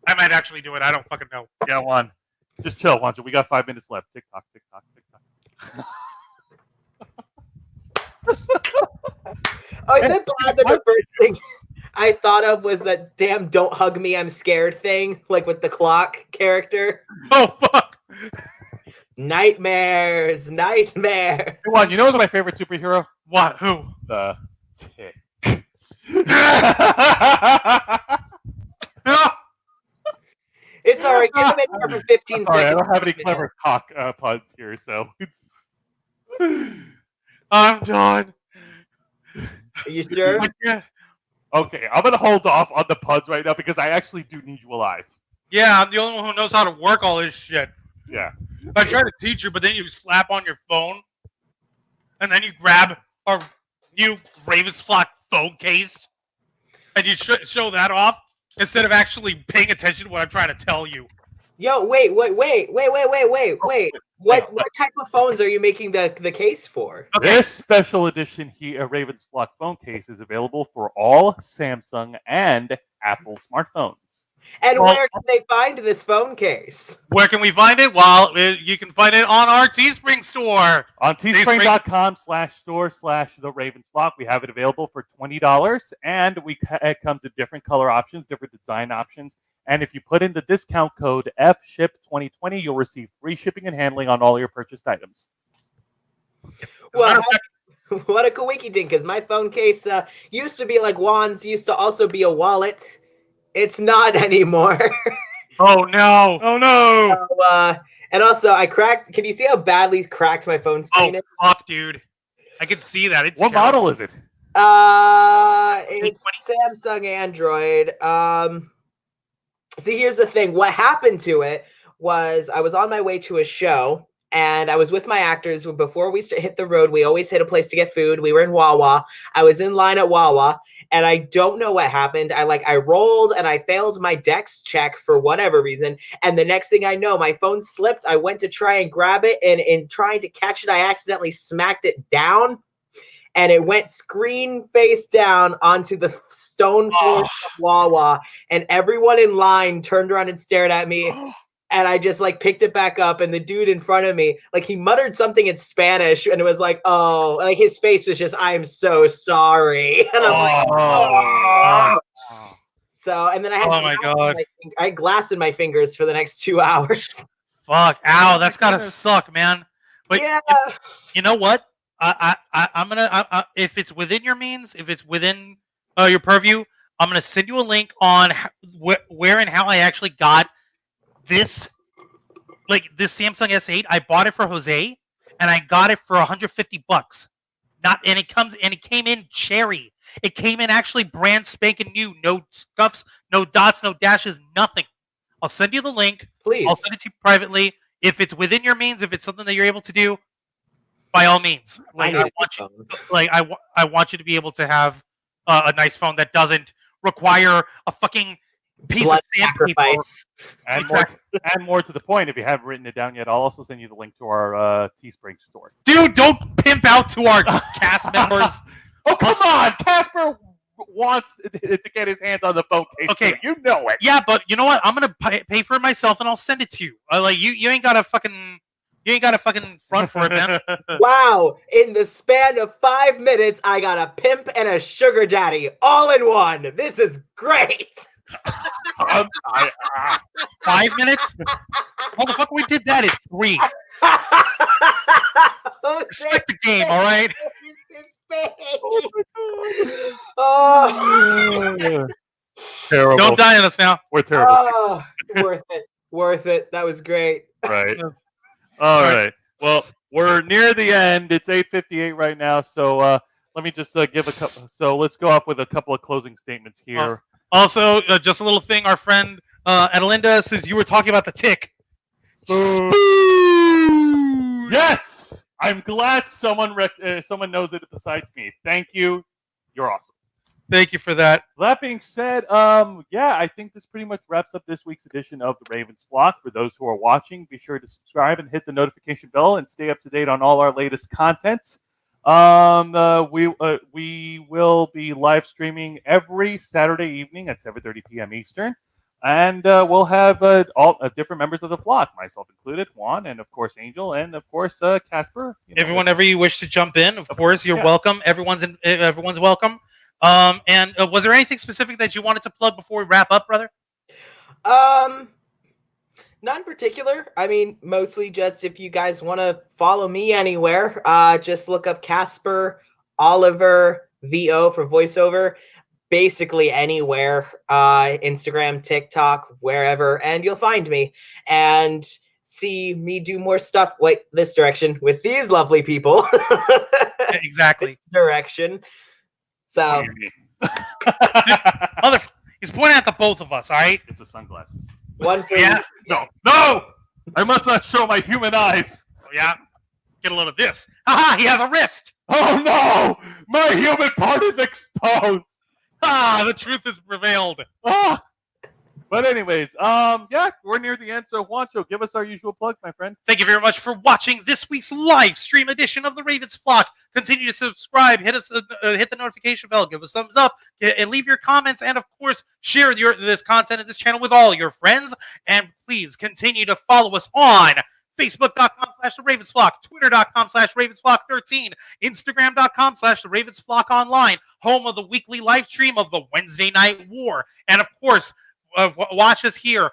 I might actually do it. I don't fucking know. Yeah, Juan. Just chill, Wancho. We got 5 minutes left. TikTok, TikTok, TikTok. Oh, is it bad that the first thing I thought of was that damn "Don't hug me, I'm scared" thing, like with the clock character? Oh fuck. Nightmares. Hey, Juan, you know who's my favorite superhero? What? Who? The Tick. It's all right. Give him in here for 15 Sorry, I seconds. don't have any clever cock puns here, so it's... I'm done. Are you sure? Okay, I'm gonna hold off on the puns right now because I actually do need you alive. Yeah, I'm the only one who knows how to work all this shit. Yeah. I try to teach you, but then you slap on your phone, and then you grab our new Ravens Flock phone case, and you show that off instead of actually paying attention to what I'm trying to tell you. Yo, wait. What Hang on. what type of phones are you making the case for? Okay. This special edition Ravens Flock phone case is available for all Samsung and Apple smartphones. And Well- where can they find this phone case? Where can we find it? Well, you can find it on our Teespring store. On teespring.com/store/the Ravens Flock, we have it available for $20, and it comes with different color options, different design options. And if you put in the discount code FSHIP2020, you'll receive free shipping and handling on all your purchased items. Well, what a coinky dink, because my phone case used to be like Juan's, used to also be a wallet. It's not anymore. Oh no! Oh no! So, and also, I cracked. Can you see how badly cracked my phone screen is? Fuck, dude! I can see that. It's What terrible. model is it? It's Samsung Android. See, here's the thing. What happened to it was I was on my way to a show, and I was with my actors. Before we hit the road, we always hit a place to get food. We were in Wawa. I was in line at Wawa, and I don't know what happened. I rolled, and I failed my Dex check for whatever reason. And the next thing I know, my phone slipped. I went to try and grab it, and in trying to catch it, I accidentally smacked it down. And it went screen face down onto the stone floor of Wawa. And everyone in line turned around and stared at me. And I just like picked it back up. And the dude in front of me, like he muttered something in Spanish. And it was like, oh, like his face was just, I am so sorry. And I'm like, oh. So, and then I had, Oh my God. I had glass in my fingers for the next 2 hours. Fuck! Ow! That's gotta suck, man. But Yeah. you know what? I'm gonna if it's within your means, if it's within your purview, I'm gonna send you a link on where and how I actually got this, like this Samsung S8. I bought it for Jose, and I got it for $150. It came in cherry. It came in actually brand spanking new, no scuffs, no dots, no dashes, nothing. I'll send you the link. Please. I'll send it to you privately. If it's within your means, if it's something that you're able to do, by all means. Like I want you to be able to have a nice phone that doesn't require a fucking piece Blood of sandpaper. sacrifice. And, more to the point, if you haven't written it down yet, I'll also send you the link to our Teespring store. Dude, don't pimp out to our cast members. Oh, come on! Casper wants to get his hands on the phone case. Okay. Too. You know it. Yeah, but you know what? I'm gonna pay for it myself, and I'll send it to you. Like you ain't got to fucking front for it, man. Wow, in the span of 5 minutes, I got a pimp and a sugar daddy all in one. This is great. 5 minutes? Motherfucker, we did that in 3. Respect the game, all right? Oh, Terrible. Don't die on us now. We're terrible. oh, worth it. That was great. Right. All right. Well, we're near the end. It's 8:58 right now, so let me just give a couple. So let's go off with a couple of closing statements here. Also, just a little thing. Our friend Adelinda says you were talking about the tick. Spoon! Yes, I'm glad someone knows it besides me. Thank you. You're awesome. Thank you for that. That being said, I think this pretty much wraps up this week's edition of the Ravens Flock. For those who are watching, be sure to subscribe and hit the notification bell and stay up to date on all our latest content. We will be live streaming every Saturday evening at 7:30 p.m. Eastern, and we'll have all different members of the flock, myself included, Juan, and of course Angel, and of course Casper. Whenever you wish to jump in, of course, you're welcome. Everyone's welcome. And was there anything specific that you wanted to plug before we wrap up, brother? Not in particular. I mean, mostly just if you guys want to follow me anywhere, just look up Casper Oliver VO for voiceover. Basically anywhere, Instagram, TikTok, wherever, and you'll find me and see me do more stuff like this direction with these lovely people. Exactly. This direction. So, he's pointing at the both of us. All right. It's the sunglasses. one for Yeah. No, I must not show my human eyes. Oh, yeah. Get a load of this. Haha, he has a wrist. Oh no, my human part is exposed. The truth has prevailed. Ah. But anyways, yeah, we're near the end. So Juancho, give us our usual plug, my friend. Thank you very much for watching this week's live stream edition of the Ravens Flock. Continue to subscribe, hit the notification bell, give us thumbs up, and leave your comments, and of course, share this content and this channel with all your friends. And please continue to follow us on Facebook.com/TheRavensFlock, Twitter.com/RavensFlock13, Instagram.com/TheRavensFlock home of the weekly live stream of the Wednesday Night War, and of course, watch us here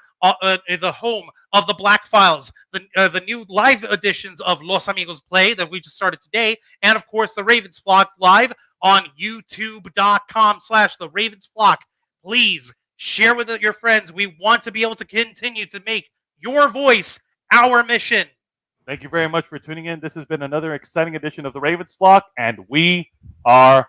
in the home of the Black Files, the new live editions of Los Amigos Play that we just started today, and of course the Ravens Flock live on YouTube.com/TheRavensFlock. Please share with your friends. We want to be able to continue to make your voice our mission. Thank you very much for tuning in. This has been another exciting edition of the Ravens Flock, and we are